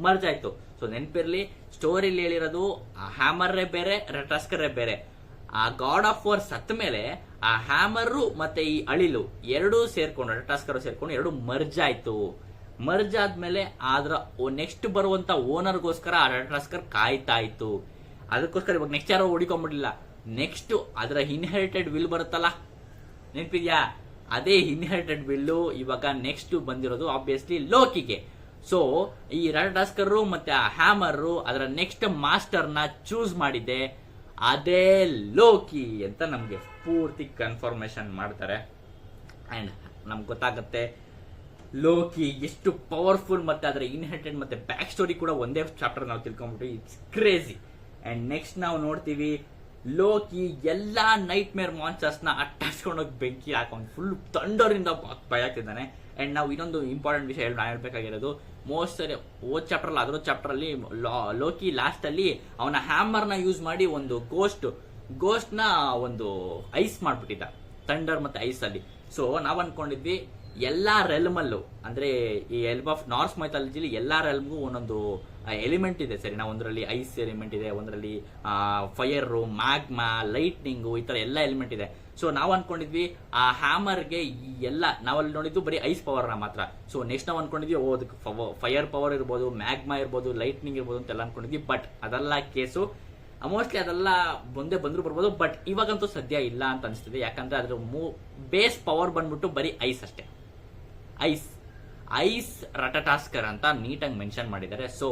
Speaker 1: ಮರ್ಜ್ ಆಯ್ತು. ಸೊ ನೆನಪಿರ್ಲಿ, ಸ್ಟೋರಿಲಿ ಹೇಳಿರೋದು ಆ ಹ್ಯಾಮರ್ರೇ ಬೇರೆ, ರಟಟಾಸ್ಕರೇ ಬೇರೆ. ಆ ಗಾಡ್ ಆಫ್ ವಾರ್ ಸತ್ತ ಮೇಲೆ ಆ ಹ್ಯಾಮರ್ ಮತ್ತೆ ಈ ಅಳಿಲು ಎರಡೂ ಸೇರ್ಕೊಂಡು, ರಟಟಾಸ್ಕರ್ ಸೇರ್ಕೊಂಡು ಎರಡು ಮರ್ಜ್ ಆಯ್ತು. ಮರ್ಜ್ ಆದ್ಮೇಲೆ ಅದ್ರ ನೆಕ್ಸ್ಟ್ ಬರುವಂತ ಓನರ್ಗೋಸ್ಕರ ಆ ರಟಟಾಸ್ಕರ್ ಕಾಯ್ತಾ ಇತ್ತು. ಅದಕ್ಕೋಸ್ಕರ ಇವಾಗ ನೆಕ್ಸ್ಟ್ ಯಾರೋ ಹುಡಿಕೊಂಡ್ಬಿಡ್ಲಿಲ್ಲ, ನೆಕ್ಸ್ಟ್ ಅದರ ಇನ್ಹೆರಿಟೆಡ್ ವಿಲ್ ಬರುತ್ತಲ್ಲ, ನೆನಪಿದ್ಯಾ? ಅದೇ ಇನ್ಹೆರಿಟೆಡ್ ವಿಲ್ಲು ಇವಾಗ ನೆಕ್ಸ್ಟ್ ಬಂದಿರೋದು ಆಬ್ವಿಯಸ್ಲಿ ಲೋಕಿಗೆ. ಸೊ ಈ ರಟಟಾಸ್ಕರ್ ಮತ್ತೆ ಆ ಹ್ಯಾಮರ್ ಅದರ ನೆಕ್ಸ್ಟ್ ಮಾಸ್ಟರ್ ನ ಚೂಸ್ ಮಾಡಿದೆ, ಅದೇ ಲೋಕಿ ಅಂತ ನಮ್ಗೆ ಪೂರ್ತಿ ಕನ್ಫರ್ಮೇಶನ್ ಮಾಡ್ತಾರೆ. ಅಂಡ್ ನಮ್ಗೆ ಗೊತ್ತಾಗುತ್ತೆ ಲೋಕಿ ಎಷ್ಟು ಪವರ್ಫುಲ್ ಮತ್ತೆ ಅದರ ಇನ್ಹೆರಿಟೆಡ್ ಮತ್ತೆ ಬ್ಯಾಕ್ ಸ್ಟೋರಿ ಕೂಡ ಒಂದೇ ಚಾಪ್ಟರ್ ನಾವು ತಿಳ್ಕೊಂಡ್ಬಿಟ್ಟು ಇಟ್ಸ್ ಕ್ರೇಜಿ. ಅಂಡ್ ನೆಕ್ಸ್ಟ್ ನಾವು ನೋಡ್ತೀವಿ ಲೋಕಿ ಎಲ್ಲಾ ನೈಟ್ ಮೇರ್ ಮಾನ್ಸ್ಟರ್ಸ್ ನ ಅಟ್ಟಾಸ್ಕೊಂಡೋಗಿ ಬೆಂಕಿ ಹಾಕೊಂಡು ಫುಲ್ ತಂಡೋರಿಂದ ಭಯ ಆಗ್ತಿದ್ದಾನೆ. ಅಂಡ್ ನಾವು ಇನ್ನೊಂದು ಇಂಪಾರ್ಟೆಂಟ್ ವಿಷಯ ಹೇಳ್ಬೇಕಾಗಿರೋದು, ಮೋಸ್ಟ್ ಸರಿ ಓದ್ ಚಾಪ್ಟರ್ ಅಲ್ಲ ಅದರ ಚಾಪ್ಟರ್ ಅಲ್ಲಿ ಲೋಕಿ ಲಾಸ್ಟ್ ಅಲ್ಲಿ ಅವನ ಹ್ಯಾಮರ್ ನ ಯೂಸ್ ಮಾಡಿ ಒಂದು ಗೋಸ್ಟ್ ನ ಒಂದು ಐಸ್ ಮಾಡ್ಬಿಟ್ಟಿದ್ದ, ಥಂಡರ್ ಮತ್ತೆ ಐಸ್ ಅಲ್ಲಿ. ಸೊ ನಾವ್ ಅನ್ಕೊಂಡಿದ್ವಿ ಎಲ್ಲಾ ರೆಲ್ಮ್ ಅಲ್ಲೂ ಅಂದ್ರೆ ಈ ಎಲ್ಬ್ ಆಫ್ ನಾರ್ಸ್ ಮೈಥಾಲಜಿಲಿ ಎಲ್ಲಾ ರೆಲ್ಮ್ಗೂ ಒಂದೊಂದು ಎಲಿಮೆಂಟ್ ಇದೆ, ಸರಿ? ನಾವು ಒಂದರಲ್ಲಿ ಐಸ್ ಎಲಿಮೆಂಟ್ ಇದೆ, ಒಂದರಲ್ಲಿ ಫೈರ್, ಮ್ಯಾಗ್ಮಾ, ಲೈಟ್ನಿಂಗ್, ಈ ತರ ಎಲ್ಲ ಎಲಿಮೆಂಟ್ ಇದೆ. ಸೊ ನಾವ್ ಅನ್ಕೊಂಡಿದ್ವಿ ಆ ಹ್ಯಾಮರ್ಗೆ ಈ ಎಲ್ಲ ನಾವಲ್ಲಿ ನೋಡಿದ್ದು ಬರೀ ಐಸ್ ಪವರ್ ನ ಮಾತ್ರ. ಸೊ ನೆಕ್ಸ್ಟ್ ನಾವ್ ಅನ್ಕೊಂಡಿದ್ವಿ ಅದಕ್ಕೆ ಫೈರ್ ಪವರ್ ಇರ್ಬೋದು, ಮ್ಯಾಗ್ಮಾ ಇರ್ಬೋದು, ಲೈಟ್ನಿಂಗ್ ಇರ್ಬೋದು ಅಂತೆಲ್ಲ ಅನ್ಕೊಂಡಿದ್ವಿ. ಬಟ್ ಅದೆಲ್ಲ ಕೇಸು ಮೋಸ್ಟ್ಲಿ ಅದೆಲ್ಲ ಮುಂದೆ ಬಂದ್ರು ಬರ್ಬೋದು, ಬಟ್ ಇವಾಗಂತೂ ಸದ್ಯ ಇಲ್ಲ ಅಂತ ಅನಿಸ್ತಿದೆ. ಯಾಕಂದ್ರೆ ಅದ್ರ ಬೇಸ್ ಪವರ್ ಬಂದ್ಬಿಟ್ಟು ಬರೀ ಐಸ್ ಅಷ್ಟೇ, ಐಸ್ ರಟಟಾಸ್ಕರ್ ಅಂತ ನೀಟಾಗಿ ಮೆನ್ಷನ್ ಮಾಡಿದ್ದಾರೆ. ಸೊ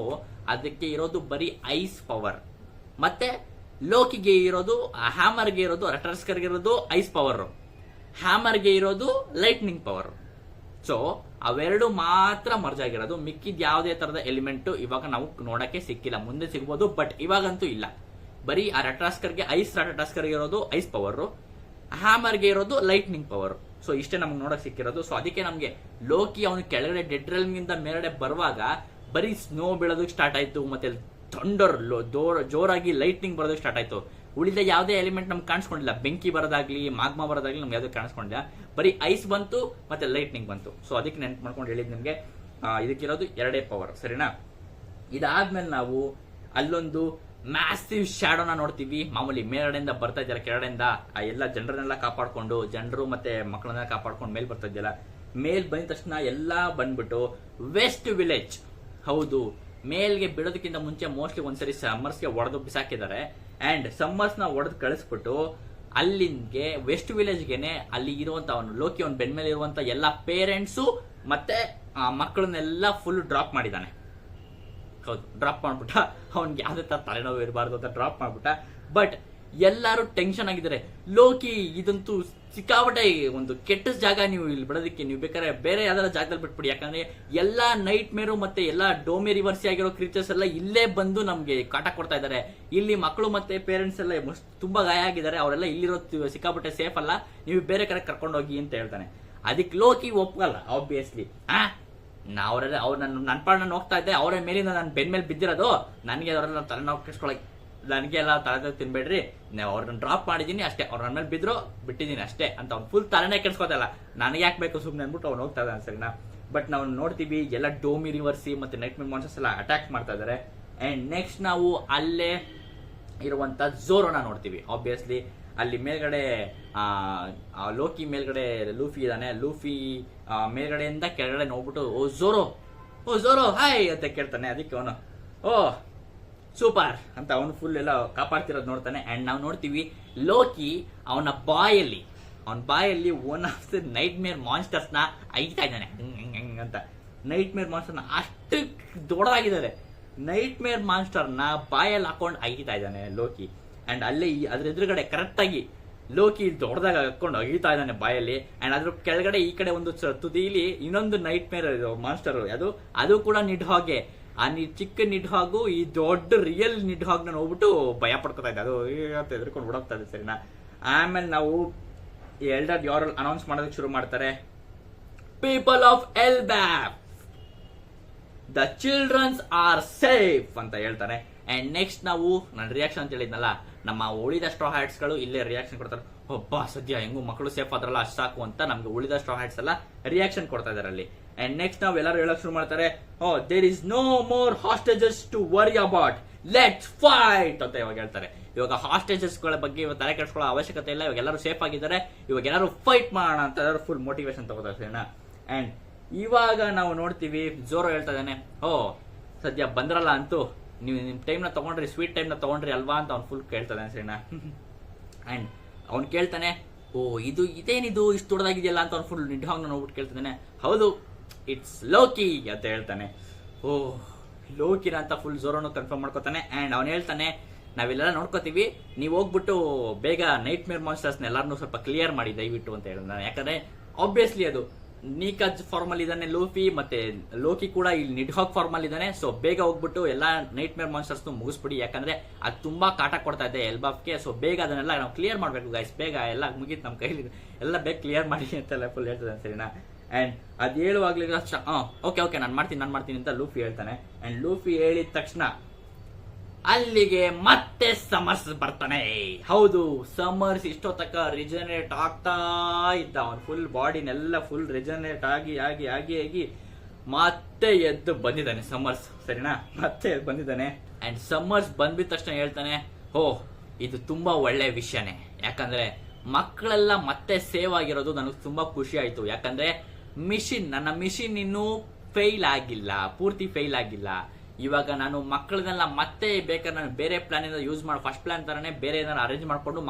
Speaker 1: ಅದಕ್ಕೆ ಇರೋದು ಬರೀ ಐಸ್ ಪವರ್. ಮತ್ತೆ ಲೋಕಿಗೆ ಇರೋದು, ಹ್ಯಾಮರ್ಗೆ ಇರೋದು, ರಟರ್ಸ್ಕರ್ಗೆ ಇರೋದು ಐಸ್ ಪವರ್, ಹ್ಯಾಮರ್ಗೆ ಇರೋದು ಲೈಟ್ನಿಂಗ್ ಪವರ್. ಸೊ ಅವೆರಡು ಮಾತ್ರ ಮರ್ಜ್ ಆಗಿರೋದು. ಮಿಕ್ಕಿದ ಯಾವುದೇ ತರದ ಎಲಿಮೆಂಟ್ ಇವಾಗ ನಾವು ನೋಡಕ್ಕೆ ಸಿಕ್ಕಿಲ್ಲ. ಮುಂದೆ ಸಿಗ್ಬೋದು, ಬಟ್ ಇವಾಗಂತೂ ಇಲ್ಲ. ಬರೀ ಆ ರಟಾಸ್ಕರ್ಗೆ ರಟಾಸ್ಕರ್ಗೆ ಇರೋದು ಐಸ್ ಪವರ್, ಹ್ಯಾಮರ್ಗೆ ಇರೋದು ಲೈಟ್ನಿಂಗ್ ಪವರ್. ಸೊ ಇಷ್ಟೇ ನಮ್ಗೆ ನೋಡಕ್ ಸಿಕ್ಕಿರೋದು. ಸೊ ಅದಕ್ಕೆ ನಮ್ಗೆ ಲೋಕಿ ಅವನು ಕೆಳಗಡೆ ಡೆಡ್ ರೆಲ್ಮ್ ಇಂದ ಮೇಲ್ಗಡೆ ಬರುವಾಗ ಬರೀ ಸ್ನೋ ಬೀಳೋದಕ್ಕೆ ಸ್ಟಾರ್ಟ್ ಆಯ್ತು, ಮತ್ತೆ ಥಂಡರ್ ಜೋರಾಗಿ ಲೈಟ್ನಿಂಗ್ ಬರೋದಕ್ಕೆ ಸ್ಟಾರ್ಟ್ ಆಯ್ತು. ಉಳಿದ ಯಾವುದೇ ಎಲಿಮೆಂಟ್ ನಮ್ಗೆ ಕಾಣಿಸ್ಕೊಂಡಿಲ್ಲ. ಬೆಂಕಿ ಬರೋದಾಗ್ಲಿ, ಮಾಗ್ಮಾ ಬರೋದಾಗ್ಲಿ ನಮ್ಗೆ ಯಾವ್ದು ಕಾಣಿಸ್ಕೊಂಡಿಲ್ಲ. ಬರೀ ಐಸ್ ಬಂತು ಮತ್ತೆ ಲೈಟ್ನಿಂಗ್ ಬಂತು. ಸೊ ಅದಕ್ಕೆ ನೆನ್ಪು ಮಾಡ್ಕೊಂಡು ಹೇಳಿದ್ ನಿಮ್ಗೆ ಇದಕ್ಕಿರೋದು ಎರಡೇ ಪವರ್, ಸರಿನಾ. ಇದಾದ್ಮೇಲೆ ನಾವು ಅಲ್ಲೊಂದು ಮ್ಯಾಸಿವ್ ಶ್ಯಾಡೋನ ನೋಡ್ತೀವಿ. ಮಾಮೂಲಿ ಮೇಲ್ಗಡೆಯಿಂದ ಬರ್ತಾ ಇದ್ದಾರೆ, ಕೆಳಗಡೆಯಿಂದ ಆ ಎಲ್ಲ ಜನರನ್ನೆಲ್ಲ ಕಾಪಾಡ್ಕೊಂಡು, ಜನರು ಮತ್ತೆ ಮಕ್ಕಳನ್ನ ಕಾಪಾಡ್ಕೊಂಡು ಮೇಲ್ ಬರ್ತಾ ಇದೆಯಲ್ಲ. ಮೇಲ್ ಬಂದ ತಕ್ಷಣ ಎಲ್ಲಾ ಬಂದ್ಬಿಟ್ಟು ವೆಸ್ಟ್ ವಿಲೇಜ್, ಹೌದು, ಮೇಲ್ಗೆ ಬಿಡೋದಕ್ಕಿಂತ ಮುಂಚೆ ಮೋಸ್ಟ್ಲಿ ಒಂದ್ಸರಿ ಸಮ್ಮರ್ಸ್ಗೆ ಒಡೆದು ಬಿಸಾಕಿದ್ದಾರೆ. ಅಂಡ್ ಸಮ್ಮರ್ಸ್ ನ ಒಡೆದು ಕಳಿಸ್ಬಿಟ್ಟು ಅಲ್ಲಿಂಗೆ ವೆಸ್ಟ್ ವಿಲೇಜ್ಗೆನೆ ಅಲ್ಲಿ ಇರುವಂತ ಅವನು ಲೋಕಿ ಅವನ ಬೆನ್ಮೇಲೆ ಇರುವಂತ ಎಲ್ಲಾ ಪೇರೆಂಟ್ಸು ಮತ್ತೆ ಮಕ್ಕಳನ್ನೆಲ್ಲ ಫುಲ್ ಡ್ರಾಪ್ ಮಾಡಿದಾನೆ. ಹೌದು, ಡ್ರಾಪ್ ಮಾಡ್ಬಿಟ್ಟ. ಅವ್ನಿಗೆ ಯಾವ್ದೇ ತರ ತಲೆನೋವು ಇರಬಾರ್ದು ಅಂತ ಡ್ರಾಪ್ ಮಾಡ್ಬಿಟ್ಟ. ಬಟ್ ಎಲ್ಲರೂ ಟೆನ್ಷನ್ ಆಗಿದ್ದಾರೆ. ಲೋಕಿ ಇದಂತೂ ಸಿಕ್ಕಾಪಟ್ಟೆ ಒಂದು ಕೆಟ್ಟ ಜಾಗ, ನೀವು ಇಲ್ಲಿ ಬಿಡೋದಕ್ಕೆ ನೀವು ಬೇಕಾದ್ರೆ ಬೇರೆ ಯಾವ್ದಾರ ಜಾಗದಲ್ಲಿ ಬಿಟ್ಬಿಡಿ. ಯಾಕಂದ್ರೆ ಎಲ್ಲಾ ನೈಟ್ ಮೇರು ಮತ್ತೆ ಎಲ್ಲಾ ಡೋಮೆ ರಿವರ್ಸಿ ಆಗಿರೋ ಕ್ರೀಚರ್ಸ್ ಎಲ್ಲ ಇಲ್ಲೇ ಬಂದು ನಮ್ಗೆ ಕಾಟ ಕೊಡ್ತಾ ಇದ್ದಾರೆ. ಇಲ್ಲಿ ಮಕ್ಕಳು ಮತ್ತೆ ಪೇರೆಂಟ್ಸ್ ಎಲ್ಲ ತುಂಬಾ ಗಾಯ ಆಗಿದ್ದಾರೆ. ಅವರೆಲ್ಲ ಇಲ್ಲಿರೋ ಸಿಕ್ಕಾಪಟ್ಟೆ ಸೇಫ್ ಅಲ್ಲ, ನೀವು ಬೇರೆ ಕಡೆ ಕರ್ಕೊಂಡೋಗಿ ಅಂತ ಹೇಳ್ತಾನೆ. ಅದಕ್ಕೆ ಲೋಕಿ ಒಪ್ಗಲ್ಲ ಆಬ್ವಿಯಸ್ಲಿ. ಅವರೆಲ್ಲ ಅವ್ರು ನನ್ನ ಪಾಡನ್ನ ಹೋಗ್ತಾ ಇದ್ದೆ, ಅವರ ಮೇಲಿಂದ ನನ್ನ ಬೆನ್ ಮೇಲೆ ಬಿದ್ದಿರೋದು, ನನಗೆ ಅವರೆಲ್ಲ ತಲೆನೋವು ಕೆಡ್ಸ್ಕೊಳಕ್, ನನಗೆ ಎಲ್ಲ ತಲೆ ತಿನ್ಬೇಡ್ರಿ, ಅವ್ರನ್ನ ಡ್ರಾಪ್ ಮಾಡಿದೀನಿ ಅಷ್ಟೇ, ಅವ್ರ ನನ್ನ ಮೇಲೆ ಬಿದ್ರು ಬಿಟ್ಟಿದ್ದೀನಿ ಅಷ್ಟೇ ಅಂತ ಅವ್ನು ಫುಲ್ ತಲೆನೇ ಕೆಡ್ಸ್ಕೊತಲ್ಲ. ನನಗೆ ಯಾಕೆ ಬೇಕು ಸುಮ್ಮನೆ ಅಂದ್ಬಿಟ್ಟು ಅವ್ನು ಹೋಗ್ತಾ ಇದ್ದಾನೆ, ಸರಿನಾ. ಬಟ್ ನಾವು ನೋಡ್ತೀವಿ ಎಲ್ಲ ಡೋಮಿ ರಿವರ್ಸಿ ಮತ್ತೆ ನೈಟ್ ಮೇರ್ ಮಾನ್ಸ್ಟರ್ಸ್ ಎಲ್ಲ ಅಟ್ಯಾಕ್ ಮಾಡ್ತಾ ಇದಾರೆ. ಅಂಡ್ ನೆಕ್ಸ್ಟ್ ನಾವು ಅಲ್ಲೇ ಇರುವಂತ ಝೋರೋನ ನೋಡ್ತೀವಿ. ಆಬ್ವಿಯಸ್ಲಿ ಅಲ್ಲಿ ಮೇಲ್ಗಡೆ ಲೋಕಿ ಮೇಲ್ಗಡೆ ಲೂಫಿ ಇದ್ದಾನೆ. ಲೂಫಿ ಮೇಲ್ಗಡೆಯಿಂದ ಕೆಳಗಡೆ ನೋಡ್ಬಿಟ್ಟು ಓ ಝೋರೋ ಹಾಯ್ ಅಂತ ಕೇಳ್ತಾನೆ. ಅದಕ್ಕೆ ಅವನು ಓ ಸೂಪರ್ ಅಂತ ಅವನು ಫುಲ್ ಎಲ್ಲ ಕಾಪಾಡ್ತಿರೋದು ನೋಡ್ತಾನೆ. ಅಂಡ್ ನಾವು ನೋಡ್ತೀವಿ ಲೋಕಿ ಅವನ ಬಾಯಲ್ಲಿ ಒನ್ ಆಫ್ ದ ನೈಟ್ ಮೇರ್ ಮಾನ್ಸ್ಟರ್ಸ್ ನ ಐತಾ ಇದ್ದಾನೆ ಅಂತ. ನೈಟ್ ಮೇರ್ ಮಾನ್ಸ್ಟರ್ ನ ಅಷ್ಟು ದೊಡ್ಡದಾಗಿದ್ದಾರೆ. ನೈಟ್ ಮೇರ್ ಮಾನ್ಸ್ಟರ್ ನ ಬಾಯಲ್ಲಿ ಹಾಕೊಂಡು ಅಗಿತಾ ಇದ್ದಾನೆ ಲೋಕಿ. ಅಂಡ್ ಅಲ್ಲೇ ಅದ್ರ ಎದುರುಗಡೆ ಕರೆಕ್ಟ್ ಆಗಿ ಲೋಕಿ ದೊಡ್ಡದಾಗ ಹಾಕೊಂಡು ಅಗಿತಾ ಇದ್ದಾನೆ ಬಾಯಲ್ಲಿ. ಅಂಡ್ ಅದ್ರ ಕೆಳಗಡೆ ಈ ಕಡೆ ಒಂದು ತುದಿಲಿ ಇನ್ನೊಂದು ನೈಟ್ ಮೇರ್ ಮಾನ್ಸ್ಟರ್, ಅದು ಕೂಡ ನಿಡ್ ಹಾಗೆ. ಆ ಚಿಕ್ಕ ನಿಡ್ ಹಾಗು ಈ ದೊಡ್ಡ ರಿಯಲ್ ನಿಡ್ ಹಾಗ್ ನ ನೋಡ್ಬಿಟ್ಟು ಭಯ ಪಡ್ಕೊತಾ ಇದೆ. ಅದು ಎದ್ರಕೊಂಡು ಓಡೋಗ್ತಾ ಇದೆ, ಸರಿನಾ. ಆಮೇಲೆ ನಾವು ಎಲ್ಡರ್ ಯಾರು ಅನೌನ್ಸ್ ಮಾಡೋದಕ್ಕೆ ಶುರು ಮಾಡ್ತಾರೆ. People of Elbaf, the childrens are safe ಅಂತ ಹೇಳ್ತಾರೆ. ಅಂಡ್ ನೆಕ್ಸ್ಟ್ ನಾವು ನನ್ನ ರಿಯಾಕ್ಷನ್ ಅಂತ ಹೇಳಿದ್ನಲ್ಲ, ನಮ್ಮ ಉಳಿದ ಸ್ಟ್ರಾ ಹ್ಯಾಟ್ಸ್ ಗಳು ಇಲ್ಲೇ ರಿಯಾಕ್ಷನ್ ಕೊಡ್ತಾರೆ. ಒಬ್ಬ ಸದ್ಯ ಹೆಂಗು ಮಕ್ಕಳು ಸೇಫ್ ಆದ್ರಲ್ಲ ಅಷ್ಟು ಸಾಕು ಅಂತ ನಮ್ಗೆ ಉಳಿದ ಸ್ಟ್ರಾ ಹ್ಯಾಟ್ಸ್ ಎಲ್ಲ ರಿಯಾಕ್ಷನ್ ಕೊಡ್ತಾ ಇದಾರೆ ಅಲ್ಲಿ. ಅಂಡ್ ನೆಕ್ಸ್ಟ್ ನಾವು ಎಲ್ಲರೂ ಹೇಳಕ್ ಶುರು ಮಾಡ್ತಾರೆ, there is no more hostages to worry about, let's fight ಅಂತ ಇವಾಗ ಹೇಳ್ತಾರೆ. ಇವಾಗ ಹಾಸ್ಟೇಜಸ್ ಗಳ ಬಗ್ಗೆ ಇವಾಗ ತಲೆ ಕೆಡಿಸ್ಕೊಳ್ಳೋ ಅವಶ್ಯಕತೆ ಇಲ್ಲ, ಇವಾಗ ಎಲ್ಲರೂ ಸೇಫ್ ಆಗಿದ್ದಾರೆ, ಇವಾಗ ಎಲ್ಲರೂ ಫೈಟ್ ಮಾಡೋಣ ಅಂತ ಫುಲ್ ಮೋಟಿವೇಶನ್ ತಗೋತಾರೆ, ಸರಿನಾ. ಅಂಡ್ ಇವಾಗ ನಾವು ನೋಡ್ತೀವಿ ಝೋರೋ ಹೇಳ್ತಾ ಇದ್ದಾನೆ, ಸದ್ಯ ಬಂದ್ರಲ್ಲ ಅಂತೂ, ನೀವು ನಿಮ್ ಟೈಮ್ ನ ತಗೊಂಡ್ರಿ, ಸ್ವೀಟ್ ಟೈಮ್ ನ ತಗೊಂಡ್ರಿ ಅಲ್ವಾ ಅಂತ ಅವ್ನು ಫುಲ್ ಕೇಳ್ತಾ ಇದ್ದಾನೆ, ಸರಿನಾ. ಅಂಡ್ ಅವ್ನು ಕೇಳ್ತಾನೆ, ಇದೇನಿದು ಇಷ್ಟು ದೊಡ್ಡದಾಗಿದೆಯಲ್ಲ ಅಂತ ಅವ್ನು ಫುಲ್ ನಿಡ್ಹಾಂಗ್ ನೋಡ್ಬಿಟ್ಟು ಕೇಳ್ತಾನೆ. ಹೌದು, ಇಟ್ಸ್ ಲೋಕಿ ಅಂತ ಹೇಳ್ತಾನೆ. ಲೋಕಿನ ಅಂತ ಫುಲ್ ಝೋರೋನು ಕನ್ಫರ್ಮ್ ಮಾಡ್ಕೋತಾನೆ. ಅಂಡ್ ಅವ್ನು ಹೇಳ್ತಾನೆ, ನಾವೆಲ್ಲ ನೋಡ್ಕೋತೀವಿ, ನೀವು ಹೋಗ್ಬಿಟ್ಟು ಬೇಗ ನೈಟ್ ಮೇರ್ ಮಾನ್ಸ್ಟರ್ಸ್ ಎಲ್ಲಾರನ್ನೂ ಸ್ವಲ್ಪ ಕ್ಲಿಯರ್ ಮಾಡಿ ದಯವಿಟ್ಟು ಅಂತ ಹೇಳಿದಾನೆ. ಯಾಕಂದ್ರೆ ಆಬ್ವಿಯಸ್ಲಿ ಅದು ನೀಕಾಜ್ ಫಾರ್ಮ್ ಅಲ್ಲಿ ಇದ್ದಾನೆ ಲೂಫಿ, ಮತ್ತೆ ಲೋಕಿ ಕೂಡ ಇಲ್ಲಿ ನಿಡ್ಹಾಗ್ ಫಾರ್ಮ್ ಅಲ್ಲಿ ಇದ್ದಾನೆ. ಸೊ ಬೇಗ ಹೋಗ್ಬಿಟ್ಟು ಎಲ್ಲಾ ನೈಟ್ ಮೇರ್ ಮಾನ್ಸ್ಟರ್ಸ್ ಮುಗಿಸ್ಬಿಡಿ, ಯಾಕಂದ್ರೆ ಅದು ತುಂಬಾ ಕಾಟ ಕೊಡ್ತಾ ಇದೆ ಎಲ್ಬಾಫ್ಗೆ. ಸೊ ಬೇಗ ಅದನ್ನೆಲ್ಲ ನಾವು ಕ್ಲಿಯರ್ ಮಾಡ್ಬೇಕು ಗೈಸ್, ಬೇಗ ಎಲ್ಲ ಮುಗೀತು ನಮ್ಮ ಕೈಲಿ, ಎಲ್ಲ ಬೇಗ ಕ್ಲಿಯರ್ ಮಾಡಿ ಅಂತೆಲ್ಲ ಫುಲ್ ಹೇಳ್ತದೆ, ಸರಿನಾ. ಅಂಡ್ ಅದ್ ಹೇಳುವಾಗ್ಲಿ ಓಕೆ ನಾನು ಮಾಡ್ತೀನಿ ಅಂತ ಲೂಫಿ ಹೇಳ್ತಾನೆ. ಅಂಡ್ ಲೂಫಿ ಹೇಳಿದ ತಕ್ಷಣ ಅಲ್ಲಿಗೆ ಮತ್ತೆ ಸಮರ್ಸ್ ಬರ್ತಾನೆ. ಹೌದು, ಸಮರ್ಸ್ ಇಷ್ಟೊತ್ತಕ ರಿಜನರೇಟ್ ಆಗ್ತಾ ಇದ್ದ, ಅವನ್ ಫುಲ್ ಬಾಡಿನೆಲ್ಲ ಫುಲ್ ರಿಜನರೇಟ್ ಆಗಿ ಆಗಿ ಆಗಿ ಆಗಿ ಮತ್ತೆ ಎದ್ದು ಬಂದಿದ್ದಾನೆ ಸಮರ್ಸ್, ಸರಿನಾ. ಮತ್ತೆ ಎದ್ದು ಬಂದಿದ್ದಾನೆ. ಅಂಡ್ ಸಮರ್ಸ್ ಬಂದ್ಬಿದ ತಕ್ಷಣ ಹೇಳ್ತಾನೆ, ಇದು ತುಂಬಾ ಒಳ್ಳೆ ವಿಷಯನೇ, ಯಾಕಂದ್ರೆ ಮಕ್ಕಳೆಲ್ಲ ಮತ್ತೆ ಸೇವ್ ಆಗಿರೋದು ನನಗೆ ತುಂಬಾ ಖುಷಿ ಆಯ್ತು. ಯಾಕಂದ್ರೆ ನನ್ನ ಮಿಷಿನ್ ಇನ್ನೂ ಪೂರ್ತಿ ಫೇಲ್ ಆಗಿಲ್ಲ. ಇವಾಗ ನಾನು ಮಕ್ಕಳನ್ನೆಲ್ಲ ಮತ್ತೆ ಬೇಕಾದ್ರೆ ನಾನು ಬೇರೆ ಪ್ಲಾನ್ ಇಂದ ಯೂಸ್ ಮಾಡಿ, ಫಸ್ಟ್ ಪ್ಲಾನ್ ತರನೇ ಬೇರೆ ಏನಾರು ಅರೇಂಜ್ ಮಾಡ್ಕೊಂಡು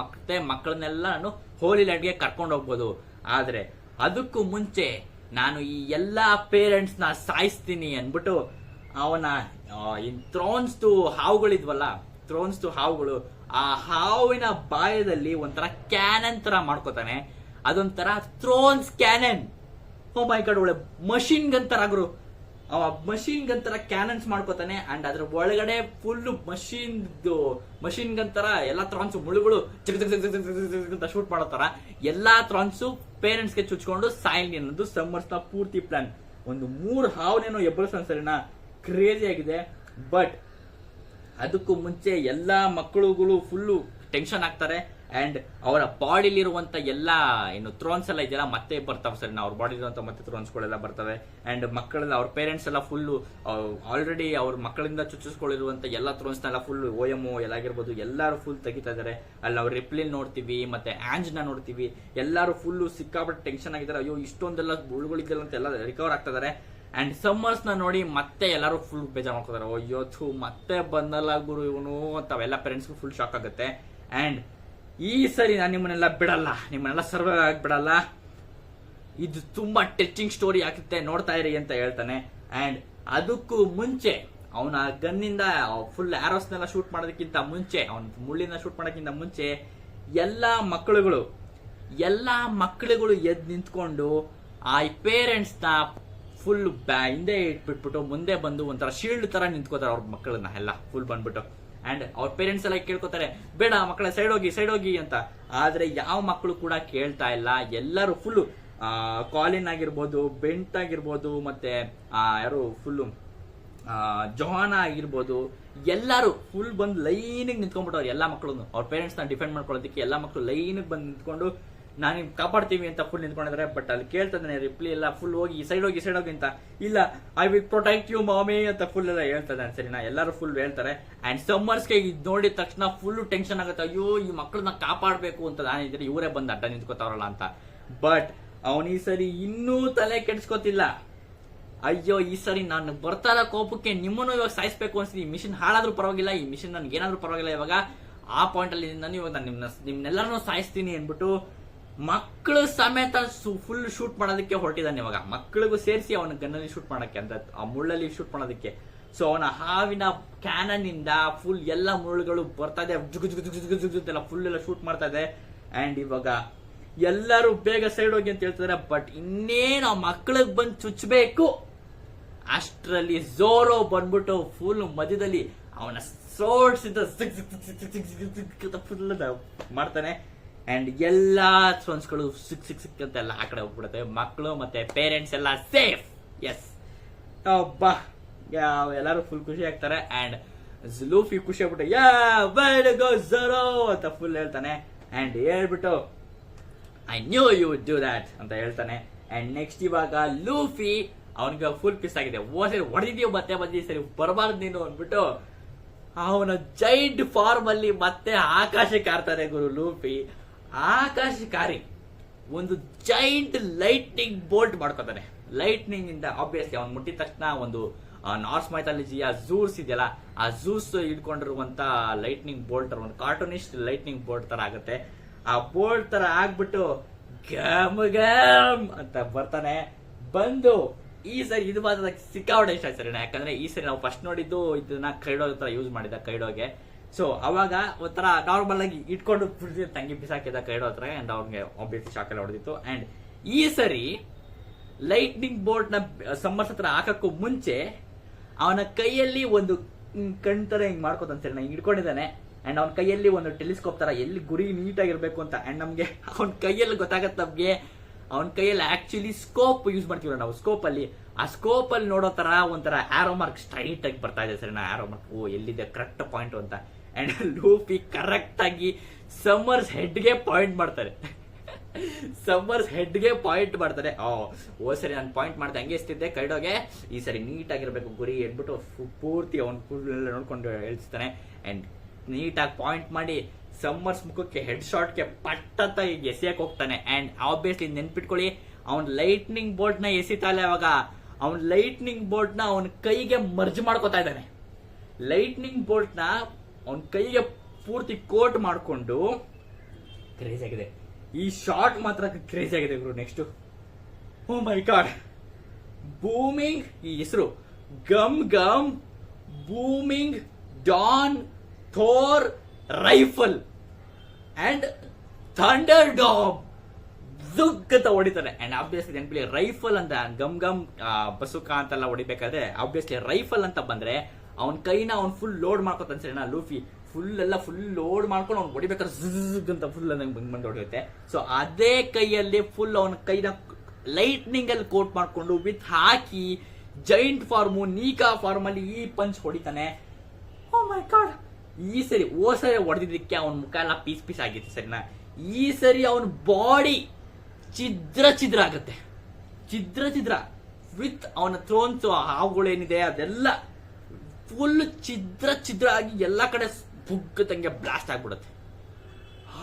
Speaker 1: ಮಕ್ಕಳನ್ನೆಲ್ಲ ನಾನು ಹೋಲಿ ಲ್ಯಾಂಡ್ಗೆ ಕರ್ಕೊಂಡು ಹೋಗ್ಬೋದು. ಆದ್ರೆ ಅದಕ್ಕೂ ಮುಂಚೆ ನಾನು ಈ ಎಲ್ಲಾ ಪೇರೆಂಟ್ಸ್ ನ ಸಾಯಿಸ್ತೀನಿ ಅನ್ಬಿಟ್ಟು ಅವನ ಥ್ರೋನ್ಸ್ ಹಾವುಗಳಿದ್ವಲ್ಲ, ಹಾವುಗಳು ಆ ಹಾವಿನ ಬಾಯದಲ್ಲಿ ಒಂಥರ ಕ್ಯಾನನ್ ತರ ಮಾಡ್ಕೋತಾನೆ. ಅದೊಂಥರ Thrones cannon. O my god, ಒಳ್ಳೆ ಮಷಿನ್ ಗನ್ ತರ ಗುರು. ಮಷಿನ್ ಗನ್ ತರ ಕ್ಯಾನನ್ಸ್ ಮಾಡ್ಕೋತಾನೆ. ಅಂಡ್ ಅದ್ರ ಒಳಗಡೆ ಫುಲ್ ಮಷಿನ್ ಗನ್ ತರ ಎಲ್ಲಾ ಥ್ರಾನ್ಸ್ ಮುಳುಗಳು ಅಂತ ಶೂಟ್ ಮಾಡೋ ತರ ಎಲ್ಲಾ ಥ್ರಾನ್ಸ್ ಪೇರೆಂಟ್ಸ್ ಗೆ ಚುಚ್ಕೊಂಡು ಸಾಯಿಲಿ ಅನ್ನೋದು ಸಮ್ಮರ್ಸ್ ನ ಪೂರ್ತಿ ಪ್ಲಾನ್. ಒಂದು 3 ಹಾವನೇನೋ ಎಬ್ಬರಿಸೋಣ ಸರಿನಾ, ಕ್ರೇಜಿ ಆಗಿದೆ. ಬಟ್ ಅದಕ್ಕೂ ಮುಂಚೆ ಎಲ್ಲಾ ಮಕ್ಕಳುಗಳು ಫುಲ್ಲು ಟೆನ್ಷನ್ ಆಗ್ತಾರೆ. ಅಂಡ್ ಅವರ ಬಾಡಿಲಿರುವಂತ ಎಲ್ಲಾ ಏನು ಥ್ರೋನ್ಸ್ ಎಲ್ಲ ಇದೆಯಲ್ಲ ಮತ್ತೆ ಬರ್ತಾವೆ ಸರ್. ಅವ್ರ ಬಾಡಿಲಿರುವಂತ ಮತ್ತೆ ಥ್ರೋನ್ಸ್ಗಳೆಲ್ಲ ಬರ್ತವೆ. ಅಂಡ್ ಮಕ್ಕಳೆಲ್ಲ ಅವ್ರ ಪೇರೆಂಟ್ಸ್ ಎಲ್ಲ ಫುಲ್ಲು ಆಲ್ರೆಡಿ ಅವ್ರ ಮಕ್ಕಳಿಂದ ಚುಚ್ಚಿಸ್ಕೊಳ್ಳಿರುವಂತ ಎಲ್ಲಾ ಥ್ರೋನ್ಸ್ ನೆಲ್ಲ ಫುಲ್ ಓಯಮೋ ಎಲ್ಲಾಗಿರ್ಬೋದು ಎಲ್ಲಾರು ಫುಲ್ ತೆಗಿತಾ ಇದಾರೆ. ಅಲ್ಲಿ ನಾವು ರಿಪ್ಲಿನ್ ನೋಡ್ತೀವಿ, ಮತ್ತೆ ಆಂಜ್ನ ನೋಡ್ತೀವಿ. ಎಲ್ಲಾರು ಫುಲ್ಲು ಸಿಕ್ಕಾಪಟ್ಟೆ ಟೆನ್ಷನ್ ಆಗಿದ್ದಾರೆ. ಅಯ್ಯೋ ಇಷ್ಟೊಂದೆಲ್ಲ ಉಳ್ಗಳಿದ್ದಲ್ಲ ಅಂತ ಎಲ್ಲ ರಿಕವರ್ ಆಗ್ತಾ ಇದಾರೆ. ಅಂಡ್ ಸಮ್ಮರ್ಸ್ ನ ನೋಡಿ ಮತ್ತೆ ಎಲ್ಲರೂ ಫುಲ್ ಬೇಜಾರ್ ಮಾಡ್ಕೋತಾರೆ. ಅಯ್ಯೋ ಮತ್ತೆ ಬಂದಲ್ಲ ಗುರು ಇವನು ಅಂತ ಅವೆಲ್ಲ ಪೇರೆಂಟ್ಸ್ಗೂ ಫುಲ್ ಶಾಕ್ ಆಗುತ್ತೆ. ಅಂಡ್ ಈ ಸರಿ ನಾನು ನಿಮ್ಮನ್ನೆಲ್ಲ ಬಿಡಲ್ಲ, ನಿಮ್ಮನ್ನೆಲ್ಲ ಸರ್ವೈವ್ ಆಗಿ ಬಿಡಲ್ಲ. ಇದು ತುಂಬಾ ಟಚಿಂಗ್ ಸ್ಟೋರಿ ಆಗುತ್ತೆ, ನೋಡ್ತಾ ಇರಿ ಅಂತ ಹೇಳ್ತಾನೆ. ಅಂಡ್ ಅದಕ್ಕೂ ಮುಂಚೆ ಅವನ ಗನ್ನಿಂದ ಫುಲ್ ಆರೋಸ್ನೆಲ್ಲ ಶೂಟ್ ಮಾಡೋದಕ್ಕಿಂತ ಮುಂಚೆ, ಅವನ ಮುಳ್ಳಿನ ಶೂಟ್ ಮಾಡೋಕ್ಕಿಂತ ಮುಂಚೆ ಎಲ್ಲಾ ಮಕ್ಕಳುಗಳು ಎದ್ದು ನಿಂತ್ಕೊಂಡು ಆ ಪೇರೆಂಟ್ಸ್ ನ ಫುಲ್ ಹಿಂದೆ ಇಟ್ಬಿಟ್ಬಿಟ್ಟು ಮುಂದೆ ಬಂದು ಒಂಥರ ಶೀಲ್ಡ್ ತರ ನಿಂತ್ಕೋತಾರೆ ಅವ್ರ ಮಕ್ಕಳನ್ನ ಎಲ್ಲ ಫುಲ್ ಬಂದ್ಬಿಟ್ಟು. ಅಂಡ್ ಅವ್ರ ಪೇರೆಂಟ್ಸ್ ಎಲ್ಲ ಕೇಳ್ಕೊತಾರೆ, ಬೇಡ ಮಕ್ಕಳ ಸೈಡ್ ಹೋಗಿ ಅಂತ. ಆದ್ರೆ ಯಾವ ಮಕ್ಕಳು ಕೂಡ ಕೇಳ್ತಾ ಇಲ್ಲ. ಎಲ್ಲರೂ ಫುಲ್ ಕಾಲಿನ್ ಆಗಿರ್ಬೋದು, ಬೆಂಟ್ ಆಗಿರ್ಬೋದು, ಮತ್ತೆ ಯಾರು ಫುಲ್ಲು ಜೋಹಾನ ಆಗಿರ್ಬೋದು, ಎಲ್ಲರೂ ಫುಲ್ ಬಂದು ಲೈನಿಗೆ ನಿಂತ್ಕೊಂಡ್ಬಿಟ್ಟವ್ರು. ಎಲ್ಲಾ ಮಕ್ಕಳು ಅವ್ರ ಪೇರೆಂಟ್ಸ್ ನ ಡಿಫೆಂಡ್ ಮಾಡ್ಕೊಳ್ಳೋದಕ್ಕೆ ಎಲ್ಲಾ ಮಕ್ಕಳು ಲೈನಿಗೆ ಬಂದು ನಿಂತ್ಕೊಂಡು ನಾನು ನಿಮ್ಗೆ ಕಾಪಾಡ್ತೀವಿ ಅಂತ ಫುಲ್ ನಿಂತ್ಕೊಂಡಿದ್ದಾರೆ. ಬಟ್ ಅಲ್ಲಿ ಕೇಳ್ತಾನೆ ರಿಪ್ಲಿ ಎಲ್ಲ ಫುಲ್ ಹೋಗಿ ಈ ಸೈಡ್ ಹೋಗಿ ಅಂತ. ಇಲ್ಲ, ಐ ವಿಲ್ ಪ್ರೊಟೆಕ್ಟ್ ಯು ಮಾಮಿ ಅಂತ ಫುಲ್ ಎಲ್ಲ ಹೇಳ್ತಾನೆ ಸರಿನಾ. ಎಲ್ಲರೂ ಫುಲ್ ಹೇಳ್ತಾರೆ. ಅಂಡ್ ಸಮ್ಮರ್ಸ್ಗೆ ಇದು ನೋಡಿದ ತಕ್ಷಣ ಫುಲ್ ಟೆನ್ಷನ್ ಆಗುತ್ತೆ. ಅಯ್ಯೋ ಈ ಮಕ್ಕಳನ್ನ ಕಾಪಾಡಬೇಕು ಅಂತ ನಾನಿದ್ರೆ ಇವರೇ ಬಂದು ಅಡ್ಡ ನಿಂತ್ಕೋತಾವ್ರಲ್ಲ ಅಂತ. ಬಟ್ ಅವನು ಈ ಸರಿ ಇನ್ನೂ ತಲೆ ಕೆಡ್ಸ್ಕೊತಿಲ್ಲ. ಅಯ್ಯೋ ಈ ಸರಿ ನಾನು ಬರ್ತಾರ ಕೋಪಕ್ಕೆ ನಿಮ್ಮನ್ನು ಇವಾಗ ಸಾಯಿಸ್ಬೇಕು ಅನ್ಸ್ತೀನಿ. ಈ ಮಿಷನ್ ಹಾಳಾದ್ರೂ ಪರವಾಗಿಲ್ಲ, ಈ ಮಿಷನ್ ನನ್ಗೆ ಏನಾದ್ರೂ ಪರವಾಗಿಲ್ಲ, ಇವಾಗ ಆ ಪಾಯಿಂಟ್ ಅಲ್ಲಿ ನಾನು ಇವಾಗ ನಿಮ್ನೆಲ್ಲರನ್ನೂ ಸಾಯಿಸ್ತೀನಿ ಅನ್ಬಿಟ್ಟು ಮಕ್ಕಳು ಸಮೇತ ಫುಲ್ ಶೂಟ್ ಮಾಡೋದಕ್ಕೆ ಹೊರಟಿದ್ದಾನೆ. ಇವಾಗ ಮಕ್ಕಳಿಗೂ ಸೇರಿಸಿ ಅವನ ಗನ್ನಲ್ಲಿ ಶೂಟ್ ಮಾಡಕ್ಕೆ ಅಂತ, ಆ ಮುಳ್ಳಲ್ಲಿ ಶೂಟ್ ಮಾಡೋದಕ್ಕೆ. ಸೊ ಅವನ ಹಾವಿನ ಕ್ಯಾನನ್ ಇಂದ ಫುಲ್ ಎಲ್ಲ ಮುಳ್ಳುಗಳು ಬರ್ತಾ ಇದೆ, ಜುಗುಜುಗುಜುಗುಜುಗುಜುಗುಜುಲ್ಲ ಫುಲ್ ಎಲ್ಲ ಶೂಟ್ ಮಾಡ್ತಾ ಇದೆ. ಅಂಡ್ ಇವಾಗ ಎಲ್ಲರೂ ಬೇಗ ಸೈಡ್ ಹೋಗಿ ಅಂತ ಹೇಳ್ತಾರೆ. ಬಟ್ ಇನ್ನೇನು ಆ ಮಕ್ಕಳಿಗೆ ಬಂದು ಚುಚ್ಚಬೇಕು ಅಷ್ಟರಲ್ಲಿ ಝೋರೋ ಬಂದ್ಬಿಟ್ಟು ಫುಲ್ ಮಧ್ಯದಲ್ಲಿ ಅವನ ಸೋಡ್ಸಿದ ಫುಲ್ ಮಾಡ್ತಾನೆ. ಅಂಡ್ ಎಲ್ಲಾ ಥ್ರೋನ್ಸ್ಗಳು ಸಿಕ್ ಅಂತ ಎಲ್ಲ ಆ ಕಡೆ ಹೋಗ್ಬಿಡುತ್ತೆ. ಮಕ್ಕಳು ಮತ್ತೆ ಪೇರೆಂಟ್ಸ್ ಎಲ್ಲ ಸೇಫ್. ಎಸ್ ಬಾ ಎಲ್ಲರೂ ಫುಲ್ ಖುಷಿ ಆಗ್ತಾರೆ. ಅಂಡ್ ಲೂಫಿ ಖುಷಿ ಆಗ್ಬಿಟ್ಟು ಝೋರೋ ಅಂತ ಫುಲ್ ಹೇಳ್ತಾನೆ. ಅಂಡ್ ಹೇಳ್ಬಿಟ್ಟು I knew you would do that ಅಂತ ಹೇಳ್ತಾನೆ. ಅಂಡ್ ನೆಕ್ಸ್ಟ್ ಇವಾಗ ಲೂಫಿ ಅವನಿಗೆ ಫುಲ್ ಪಿಸ್ ಆಗಿದೆ. ಸರಿ ಹೊಡೆದಿದ್ಯೋ ಮತ್ತೆ ಸರಿ ಬರಬಾರ್ದು ನೀನು ಅಂದ್ಬಿಟ್ಟು ಅವನ ಜೈಂಟ್ ಫಾರ್ಮ್ ಅಲ್ಲಿ ಮತ್ತೆ ಆಕಾಶಕ್ಕೆ ಹಾರ್ತಾನೆ ಗುರು ಲೂಫಿ. ಆಕಾಶಕಾರಿ ಒಂದು ಜೈಂಟ್ ಲೈಟ್ನಿಂಗ್ ಬೋಲ್ಟ್ ಮಾಡ್ಕೋತಾನೆ. ಲೈಟ್ನಿಂಗ್ ಇಂದ ಆಬ್ವಿಯಸ್ಲಿ ಅವ್ನು ಮುಟ್ಟಿದ ತಕ್ಷಣ ಒಂದು ನಾರ್ಸ್ ಮೈಥಾಲಜಿಯ ಝೂಸ್ ಇದೆಯಲ್ಲ, ಆ ಝೂಸ್ ಹಿಡ್ಕೊಂಡಿರುವಂತ ಲೈಟ್ನಿಂಗ್ ಬೋಲ್ಟ್ ಒಂದು ಕಾರ್ಟೂನಿಸ್ಟ್ ಲೈಟ್ನಿಂಗ್ ಬೋಲ್ಟ್ ತರ ಆಗುತ್ತೆ. ಆ ಬೋಲ್ಟ್ ತರ ಆಗ್ಬಿಟ್ಟು ಗಮ್ ಗಮ್ ಅಂತ ಬರ್ತಾನೆ. ಬಂದು ಈ ಸರಿ ಇದು ಮಾತ್ರ ಸಿಕ್ಕಾಪಟ್ಟೆ ಇಷ್ಟ ಸರಿನಾ. ಯಾಕಂದ್ರೆ ಈ ಸರಿ ನಾವು ಫಸ್ಟ್ ನೋಡಿದ್ದು ಇದನ್ನ ಕೈಡೋ ತರ ಯೂಸ್ ಮಾಡಿದ ಕೈಡೋಗೆ. ಸೊ ಅವಾಗ ಒಂಥರ ನಾರ್ಮಲ್ ಆಗಿ ಇಟ್ಕೊಂಡು ತಂಗಿ ಬಿಸಾಕಿದ ಕೈಡೋ ಹತ್ರ. ಅಂಡ್ ಅವ್ನಿಗೆ ಆಬ್ವಿಯಸ್ಲಿ ಶಾಕ್ ಎಲ್ಲ ಹೊಡೆದಿತ್ತು. ಅಂಡ್ ಈ ಸರಿ ಲೈಟ್ನಿಂಗ್ ಬೋಲ್ಟ್ ನ ಸಮ್ಮರ್ಸ್ ಹತ್ರ ಹಾಕಕ್ಕೂ ಮುಂಚೆ ಅವನ ಕೈಯಲ್ಲಿ ಒಂದು ಕಣ್ ತರ ಹಿಂಗ್ ಮಾಡ್ಕೋತಾನೆ ಸರಿ, ಹಿಂಗ್ ಇಟ್ಕೊಂಡಿದ್ದಾನೆ. ಅಂಡ್ ಅವನ ಕೈಯಲ್ಲಿ ಒಂದು ಟೆಲಿಸ್ಕೋಪ್ ತರ ಎಲ್ಲಿ ಗುರಿ ನೀಟಾಗಿರ್ಬೇಕು ಅಂತ. ಅಂಡ್ ನಮ್ಗೆ ಅವನ ಕೈಯಲ್ಲಿ ಗೊತ್ತಾಗತ್ತೆ ನಮ್ಗೆ ಅವನ ಕೈಯಲ್ಲಿ ಆಕ್ಚುಲಿ ಸ್ಕೋಪ್ ಯೂಸ್ ಮಾಡ್ತೀವಿ ನಾವು. ಸ್ಕೋಪ್ ಅಲ್ಲಿ ಆ ಸ್ಕೋಪ್ ಅಲ್ಲಿ ನೋಡೋ ತರ ಒಂಥರ ಆರೋ ಮಾರ್ಕ್ ಸ್ಟ್ರೈಟ್ ಆಗಿ ಬರ್ತಾ ಇದೆ ಸರಿನಾ. ಆರೋ ಮಾರ್ಕ್ ಎಲ್ಲಿದೆ ಕರೆಕ್ಟ್ ಪಾಯಿಂಟ್ ಅಂತ. ಅಂಡ್ ಲೂಫಿ ಕರೆಕ್ಟ್ ಆಗಿ ಸಮ್ಮರ್ಸ್ ಹೆಡ್ಗೆ ಪಾಯಿಂಟ್ ಮಾಡ್ತಾರೆ. ಸಮ್ಮರ್ಸ್ ಹೆಡ್ಗೆ ಪಾಯಿಂಟ್ ಮಾಡ್ತಾರೆ. ಓ ಸರಿ ನಾನು ಪಾಯಿಂಟ್ ಮಾಡ್ದೆ ಹಂಗೆ ಇಸ್ತಿದ್ದೆ ಕೈಡೋಗೆ, ಈ ಸರಿ ನೀಟ್ ಆಗಿರ್ಬೇಕು ಗುರಿ ಎದ್ಬಿಟ್ಟು ಪೂರ್ತಿ ಅವ್ನು ಫುಲ್ ನೋಡ್ಕೊಂಡು ಹೇಳ್ತಾನೆ. ಅಂಡ್ ನೀಟಾಗಿ ಪಾಯಿಂಟ್ ಮಾಡಿ ಸಮ್ಮರ್ಸ್ ಮುಖಕ್ಕೆ ಹೆಡ್ ಶಾಟ್ಗೆ ಪಟ್ಟಂತ ಈಗ ಎಸೆಯಕ್ ಹೋಗ್ತಾನೆ. ಅಂಡ್ ಆಬ್ವಿಯಸ್ಲಿ ನೆನ್ಪಿಟ್ಕೊಳ್ಳಿ, ಅವ್ನ್ ಲೈಟ್ನಿಂಗ್ ಬೋಲ್ಟ್ ನ ಎಸಿತಾಲೆ ಅವಾಗ ಅವ್ನ್ ಲೈಟ್ನಿಂಗ್ ಬೋಲ್ಟ್ ನ ಅವನ ಕೈಗೆ ಮರ್ಜ್ ಮಾಡ್ಕೋತಾ ಇದ್ದಾನೆ. ಲೈಟ್ನಿಂಗ್ ಬೋಲ್ಟ್ ನ ಅವನ ಕೈಗೆ ಪೂರ್ತಿ ಕೋಟ್ ಮಾಡ್ಕೊಂಡು ಕ್ರೇಜ್ ಆಗಿದೆ. ಈ ಶಾಟ್ ಮಾತ್ರ ಕ್ರೇಜ್ ಆಗಿದೆ ಗುರು. Next oh my god, booming, ಈ ಹೆಸರು gum gum, booming, Dawn, Thor, rifle and thunder dog ಜುಗ್ ಅಂತ ಹೊಡಿತಾನೆ. ಅಂಡ್ ಆಬ್ವಿಯಸ್ಲಿ ನೆನಪಿ ರೈಫಲ್ ಅಂತ ಗಮ್ ಗಮ್ ಬಸುಕ ಅಂತೆಲ್ಲ ಹೊಡಿಬೇಕಾದ್ರೆ ಆಬ್ವಿಯಸ್ಲಿ ರೈಫಲ್ ಅಂತ ಬಂದ್ರೆ ಅವನ ಕೈನ ಅವ್ನು ಫುಲ್ ಲೋಡ್ ಮಾಡ್ಕೊತಾನೆ ಸರಿನಾ. ಲೂಫಿ ಫುಲ್ ಲೋಡ್ ಮಾಡ್ಕೊಂಡು ಅವ್ನು ಹೊಡಿಬೇಕಾದ್ರೆ ಝುಗ್ ಅಂತ ಫುಲ್ ಬಂದು ಹೊಡೆಯುತ್ತೆ. ಸೊ ಅದೇ ಕೈಯಲ್ಲಿ ಫುಲ್ ಅವನ ಕೈನ ಲೈಟ್ನಿಂಗ್ ಅಲ್ಲಿ ಕೋಟ್ ಮಾಡ್ಕೊಂಡು ವಿತ್ ಹಾಕಿ ಜೈಂಟ್ ಫಾರ್ಮು ನೀಕಾ ಫಾರ್ಮ್ ಅಲ್ಲಿ ಈ ಪಂಚ್ ಹೊಡಿತಾನೆ. ಓ ಮೈ ಗಾಡ್, ಈ ಸರಿ ಹೊಡೆದಿದ್ದಕ್ಕೆ ಅವನ ಮುಖ ಎಲ್ಲ ಪೀಸ್ ಆಗಿತ್ತು ಸರಿನಾ. ಈ ಸರಿ ಅವನ ಬಾಡಿ ಛಿದ್ರ ಆಗುತ್ತೆ, ಛಿದ್ರ ವಿತ್ ಅವನ ಥ್ರೋನ್ಸ್ ಹಾವುಗಳೇನಿದೆ ಅದೆಲ್ಲ ಫುಲ್ ಛಿದ್ರ ಆಗಿ ಎಲ್ಲಾ ಕಡೆ ಬುಗ್ಗದಂಗೆ ಬ್ಲಾಸ್ಟ್ ಆಗ್ಬಿಡುತ್ತೆ.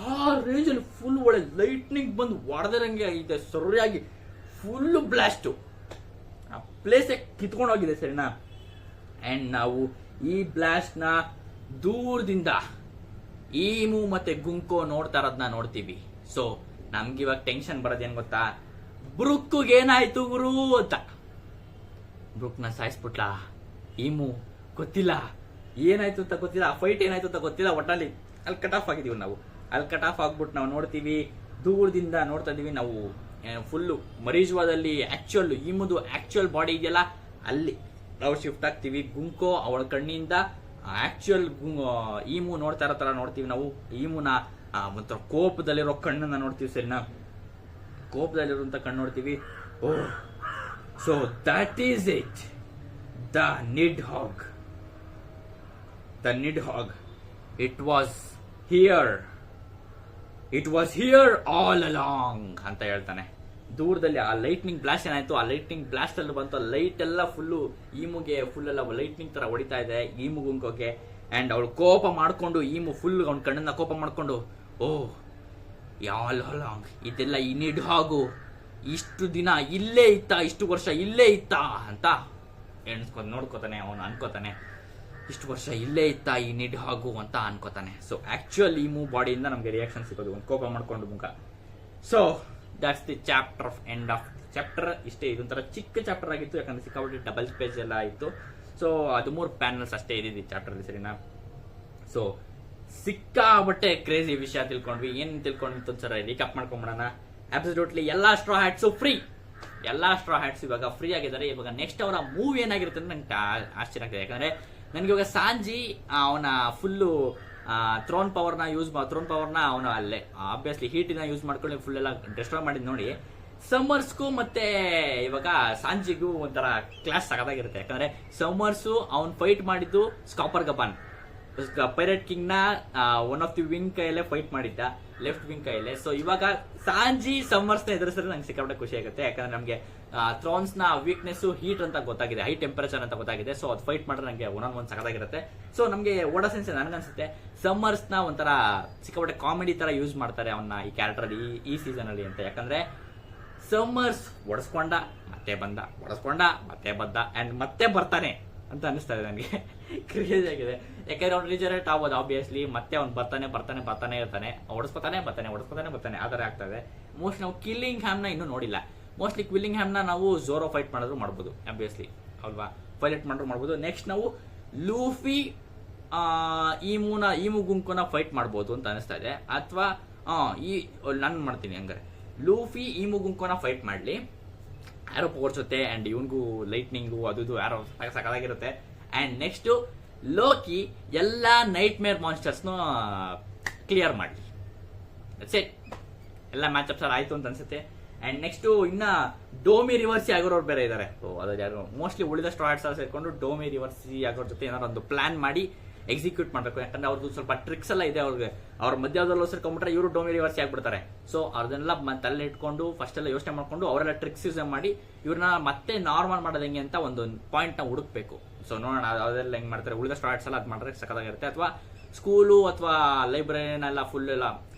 Speaker 1: ಆ ರೇಂಜ್ ಅಲ್ಲಿ ಫುಲ್ ಒಳ್ಳೆ ಲೈಟ್ನಿಂಗ್ ಬಂದು ಹೊಡೆದಂಗೆ ಇದೆ, ಸರಿಯಾಗಿ ಫುಲ್ ಬ್ಲಾಸ್ಟ್ ಆ ಪ್ಲೇಸ್ ಕಿತ್ಕೊಂಡು ಹೋಗಿದೆ ಸರಿನಾ. ಅಂಡ್ ನಾವು ಈ ಬ್ಲಾಸ್ಟ್ ನ ದೂರದಿಂದ ಈಮು ಮತ್ತೆ ಗುಂಕೋ ನೋಡ್ತಾ ಇರೋದನ್ನ ನೋಡ್ತೀವಿ. ಸೊ ನಮ್ಗೆ ಇವಾಗ ಟೆನ್ಷನ್ ಬರೋದೇನ್ ಗೊತ್ತಾ, ಬ್ರುಕ್ಗೆ ಏನಾಯ್ತು ಗುರು ಅಂತ. ಬ್ರುಕ್ನ ಸಾಯಿಸ್ಬಿಟ್ಲಾ ಈಮು ಗೊತ್ತಿಲ್ಲ, ಏನಾಯ್ತು ಅಂತ ಗೊತ್ತಿಲ್ಲ, ಆ ಫೈಟ್ ಏನಾಯ್ತು ಅಂತ ಗೊತ್ತಿಲ್ಲ. ಒಟ್ಟಲ್ಲಿ ಅಲ್ಲಿ ಕಟ್ ಆಫ್ ಆಗಿದೀವಿ ನಾವು. ಅಲ್ಲಿ ಕಟ್ ಆಫ್ ಆಗ್ಬಿಟ್ಟು ನಾವು ನೋಡ್ತೀವಿ, ದೂರದಿಂದ ನೋಡ್ತಾ ಇದೀವಿ ನಾವು. ಫುಲ್ಲು ಮರೀಜ್ವಾದಲ್ಲಿ ಆಕ್ಚುಯಲ್ ಈಮುದು ಆಕ್ಚುಯಲ್ ಬಾಡಿ ಇದೆಯಲ್ಲ ಅಲ್ಲಿ ನಾವು ಶಿಫ್ಟ್ ಆಗ್ತೀವಿ. ಗುಂಕೋ ಅವಳ ಕಣ್ಣಿಂದ ಆಕ್ಚುಯಲ್ ಈಮು ನೋಡ್ತಾ ಇರೋ ತರ ನೋಡ್ತೀವಿ ನಾವು. ಈಮುನ ಒಂಥರ ಕೋಪದಲ್ಲಿರೋ ಕಣ್ಣನ್ನ ನೋಡ್ತೀವಿ ಸರಿನಾ, ಕೋಪದಲ್ಲಿರುವಂತ ಕಣ್ಣು ನೋಡ್ತೀವಿ. Oh, so that is it, the Nidhogg. The Nidhogg. It was here all along ಅಂತ ಹೇಳ್ತಾನೆ. ದೂರದಲ್ಲಿ ಆ ಲೈಟ್ನಿಂಗ್ ಬ್ಲಾಸ್ಟ್ ಏನಾಯ್ತು, ಆ ಲೈಟ್ನಿಂಗ್ ಬ್ಲಾಸ್ಟ್ ಅಲ್ಲಿ ಬಂತು, ಲೈಟ್ ಎಲ್ಲ ಫುಲ್ಲು ಈಮುಗೆ ಫುಲ್ ಎಲ್ಲ ಲೈಟ್ನಿಂಗ್ ತರ ಹೊಡಿತಾ ಇದೆ ಈಮು ಗುಂಕೋಕೆ. ಅಂಡ್ ಅವಳು ಕೋಪ ಮಾಡ್ಕೊಂಡು ಈಮು ಫುಲ್ ಅವ್ನ ಕಣ್ಣನ್ನ ಕೋಪ ಮಾಡ್ಕೊಂಡು ಓಹ್ ಆಲ್ ಅಲಾಂಗ್ ಇದೆಲ್ಲ ಈ ನಿಡ್ಹಾಗು ಇಷ್ಟು ದಿನ ಇಲ್ಲೇ ಇತ್ತಾ, ಇಷ್ಟು ವರ್ಷ ಇಲ್ಲೇ ಇತ್ತಾ ಅಂತ ಎಣಿಸ್ಕೊಂಡು ನೋಡ್ಕೋತಾನೆ. ಅವನು ಅನ್ಕೋತಾನೆ ಇಷ್ಟು ವರ್ಷ ಇಲ್ಲೇ ಇತ್ತಾ ಈ ನಿಡ್ಹಾಗು ಅಂತ ಅನ್ಕೋತಾನೆ. ಸೊ ಆಕ್ಚುಯಲ್ ಈಮು ಬಾಡಿಯಿಂದ ನಮ್ಗೆ ರಿಯಾಕ್ಷನ್ ಸಿಗೋದು ಒಂದು ಕೋಪ ಮಾಡ್ಕೊಂಡು ಮುಖ. So that's the chapter of end of chapter. ಇಷ್ಟೇ, ಇದೊಂಥರ ಚಿಕ್ಕ ಚಾಪ್ಟರ್ ಆಗಿತ್ತು, ಯಾಕಂದ್ರೆ ಸಿಕ್ಕಾಪಟ್ಟೆ ಡಬಲ್ ಪೇಜ್ ಎಲ್ಲ ಇತ್ತು. ಸೊ 13 ಪ್ಯಾನಲ್ಸ್ ಅಷ್ಟೇ ಇದ್ದಿದ್ದು ಈ ಚಾಪ್ಟರ್ ಅಲ್ಲಿ ಸರಿನಾ. ಸೊ ಸಿಕ್ಕಾಬಟ್ಟೆ ಕ್ರೇಜಿ ವಿಷಯ ತಿಳ್ಕೊಂಡ್ವಿ. ಏನ್ ತಿಳ್ಕೊಂಡಿತ್ತು ಒಂದ್ಸರ ರೀಕ್ಯಾಪ್ ಮಾಡ್ಕೊಂಡ್ಬಿಡೋಣ. ಅಬ್ಸಲ್ಯೂಟ್ಲಿ ಎಲ್ಲಾ ಸ್ಟ್ರಾ ಹ್ಯಾಟ್ಸ್ ಫ್ರೀ, ಎಲ್ಲಾ ಸ್ಟ್ರಾ ಹ್ಯಾಟ್ಸ್ ಇವಾಗ ಫ್ರೀ ಆಗಿದ್ದಾರೆ. ಇವಾಗ ನೆಕ್ಸ್ಟ್ ಅವರ ಮೂವ್ ಏನಾಗಿರುತ್ತೆ ಅಂತ ನಂಗೆ ಆಶ್ಚರ್ಯ ಆಗ್ತದೆ. ಯಾಕಂದ್ರೆ ನನ್ಗೆ ಇವಾಗ ಸಾಂಜಿ ಅವನ ಫುಲ್ಲು ಥ್ರೋನ್ ಪವರ್ನ ಅವನ ಅಲ್ಲೇ ಆಬ್ವಿಯಸ್ಲಿ ಹೀಟಿನ ಯೂಸ್ ಮಾಡ್ಕೊಂಡು ಫುಲ್ ಎಲ್ಲ ಡಿಸ್ಟ್ರಾಯ್ ಮಾಡಿದ್ ನೋಡಿ. ಸಮ್ಮರ್ಸ್ಗೂ ಮತ್ತೆ ಇವಾಗ ಸಾಂಜಿಗೂ ಒಂಥರ ಕ್ಲಾಸ್ ಸಗದಾಗಿರುತ್ತೆ. ಯಾಕಂದ್ರೆ ಸಮ್ಮರ್ಸು ಅವ್ನು ಫೈಟ್ ಮಾಡಿದ್ದು ಸ್ಕಾಪರ್ ಗಪಾನ್ ಪೈರೇಟ್ ಕಿಂಗ್ ನ ಒನ್ ಆಫ್ ದಿ ವಿಂಗ್ ಕೈಯಲ್ಲೇ ಫೈಟ್ ಮಾಡಿದ್ದ, ಲೆಫ್ಟ್ ವಿಂಗ್ ಕೈಯಲ್ಲೇ. ಸೊ ಇವಾಗ ಸಾಂಜಿ ಸಮ್ಮರ್ಸ್ ನ ಎದುರಿಸಿದ್ರೆ ನಂಗೆ ಸಿಕ್ಕಾಪಟ್ಟೆ ಖುಷಿ ಆಗುತ್ತೆ. ಯಾಕಂದ್ರೆ ನಮಗೆ ಥ್ರೋನ್ಸ್ ನ ವೀಕ್ನೆಸ್ ಹೀಟ್ ಅಂತ ಗೊತ್ತಾಗಿದೆ, ಹೈ ಟೆಂಪರೇಚರ್ ಅಂತ ಗೊತ್ತಾಗಿದೆ. ಸೊ ಅದು ಫೈಟ್ ಮಾಡಿದ್ರೆ ನಂಗೆ ಒಂದೊಂದು ಸಕದಾಗಿರುತ್ತೆ. ಸೊ ನಮಗೆ ಓಡ ಸೆನ್ಸ್ ನನಗನ್ಸುತ್ತೆ ಸಮ್ಮರ್ಸ್ ನ ಒಂಥರ ಸಿಕ್ಕಾಪಟ್ಟೆ ಕಾಮಿಡಿ ತರ ಯೂಸ್ ಮಾಡ್ತಾರೆ ಅವನ್ನ ಈ ಕ್ಯಾರೆಕ್ಟರ್ ಅಲ್ಲಿ ಈ ಸೀಸನ್ ಅಲ್ಲಿ ಅಂತ. ಯಾಕಂದ್ರೆ ಸಮ್ಮರ್ಸ್ ಒಡಿಸ್ಕೊಂಡ ಮತ್ತೆ ಬಂದ, ಒಡಿಸ್ಕೊಂಡ ಮತ್ತೆ ಬಂದ ಅಂಡ್ ಮತ್ತೆ ಬರ್ತಾನೆ ಅಂತ ಅನಿಸ್ತಾ ಇದೆ ನನಗೆ. ಕ್ರೇಜಿ ಆಗಿದೆ. ಯಾಕಂದ್ರೆ ಅವ್ನು ರಿಜರೇಟ್ ಆಗೋದು ಆಬ್ವಿಯಸ್ಲಿ, ಮತ್ತೆ ಅವ್ನು ಬರ್ತಾನೆ ಇರ್ತಾನೆ, ಓಡಿಸ್ಕೊತಾನೆ ಬರ್ತಾನೆ ಆ ಥರ ಆಗ್ತಾ ಇದೆ. ಮೋಸ್ಟ್ಲಿ ನಾವು ಕಿಲ್ಲಿಂಗ್ ಹ್ಯಾಮ್ನ ಇನ್ನೂ ನೋಡಿಲ್ಲ. ಮೋಸ್ಟ್ಲಿ ಕಿಲ್ಲಿಂಗ್ ಹ್ಯಾಮ್ನ ನಾವು ಝೋರೋ ಫೈಟ್ ಮಾಡಿದ್ರು ಮಾಡ್ಬೋದು ಆಬ್ವಿಯಸ್ಲಿ ಅಲ್ವಾ, ಫೈಟ್ ಮಾಡಿದ್ರು ಮಾಡ್ಬೋದು. ನೆಕ್ಸ್ಟ್ ನಾವು ಲೂಫಿ ಈಮು ಗುಂಕೋನ ಫೈಟ್ ಮಾಡ್ಬೋದು ಅಂತ ಅನಿಸ್ತಾ ಇದೆ. ಅಥವಾ ನಾನು ಮಾಡ್ತೀನಿ ಹಂಗಾರೆ, ಲೂಫಿ ಈಮು ಗುಂಕೋನ ಫೈಟ್ ಮಾಡಲಿ, ಆರೋ ಪವರ್ಸುತ್ತೆ ಅಂಡ್ ಇವನ್ಗೂ ಲೈಟ್ನಿಂಗು ಅದು ಆರೋ ಸಕಲಾಗಿರುತ್ತೆ. ಅಂಡ್ ನೆಕ್ಸ್ಟ್ ಲೋಕಿ ಎಲ್ಲಾ ನೈಟ್ ಮೇರ್ ಮಾನ್ಸ್ಟರ್ಸ್ನು ಕ್ಲಿಯರ್ ಮಾಡಲಿ. ಸೆಟ್ ಎಲ್ಲ ಮ್ಯಾಚ್ ಅಪ್ಸ್ ಆಯ್ತು ಅಂತ ಅನ್ಸುತ್ತೆ. ಅಂಡ್ ನೆಕ್ಸ್ಟ್ ಇನ್ನ ಡೋಮಿ ರಿವರ್ಸಿ ಆಗೋರು ಬೇರೆ ಇದಾರೆ. ಅದು ಯಾರು ಮೋಸ್ಟ್ಲಿ ಉಳಿದ ಸ್ಟಾರ್ಟ್ಸ್ ಸೇರ್ಕೊಂಡು ಡೋಮಿ ರಿವರ್ಸಿ ಆಗೋರ ಜೊತೆ ಏನಾದ್ರು ಒಂದು ಪ್ಲಾನ್ ಮಾಡಿ ಎಕ್ಸಿಕ್ಯೂಟ್ ಮಾಡಬೇಕು. ಯಾಕಂದ್ರೆ ಅವ್ರದ್ದು ಸ್ವಲ್ಪ ಟ್ರಿಕ್ಸ್ ಎಲ್ಲ ಇದೆ ಅವ್ರಿಗೆ. ಅವ್ರ ಮಧ್ಯದಲ್ಲಿ ಸೇರ್ಕೊಂಡ್ಬಿಟ್ರೆ ಇವರು ಡೋಮಿ ರಿವರ್ಸಿ ಆಗ್ಬಿಡ್ತಾರೆ. ಸೊ ಅವ್ರದನ್ನೆಲ್ಲ ತಲೆ ಇಟ್ಕೊಂಡು ಫಸ್ಟ್ ಎಲ್ಲ ಯೋಚನೆ ಮಾಡ್ಕೊಂಡು ಅವರೆಲ್ಲ ಟ್ರಿಕ್ಸ್ ಯೂಸ್ ಮಾಡಿ ಇವ್ರನ್ನ ಮತ್ತೆ ನಾರ್ಮಲ್ ಮಾಡೋದು ಹೆಂಗೆ ಅಂತ ಒಂದು ಪಾಯಿಂಟ್ ನ ಹುಡುಕ್ಬೇಕು. ಸೊ ನೋಡೋಣ ಅದೆಲ್ಲ ಹೆಂಗ್ ಮಾಡ್ತಾರೆ. ಉಳಿದ ಸ್ಟಾರ್ಟ್ಸ್ ಎಲ್ಲ ಅದು ಮಾಡಿದ್ರೆ ಸಕದಾಗಿರುತ್ತೆ. ಅಥವಾ ಸ್ಕೂಲು ಅಥವಾ ಲೈಬ್ರರಿನೆಲ್ಲ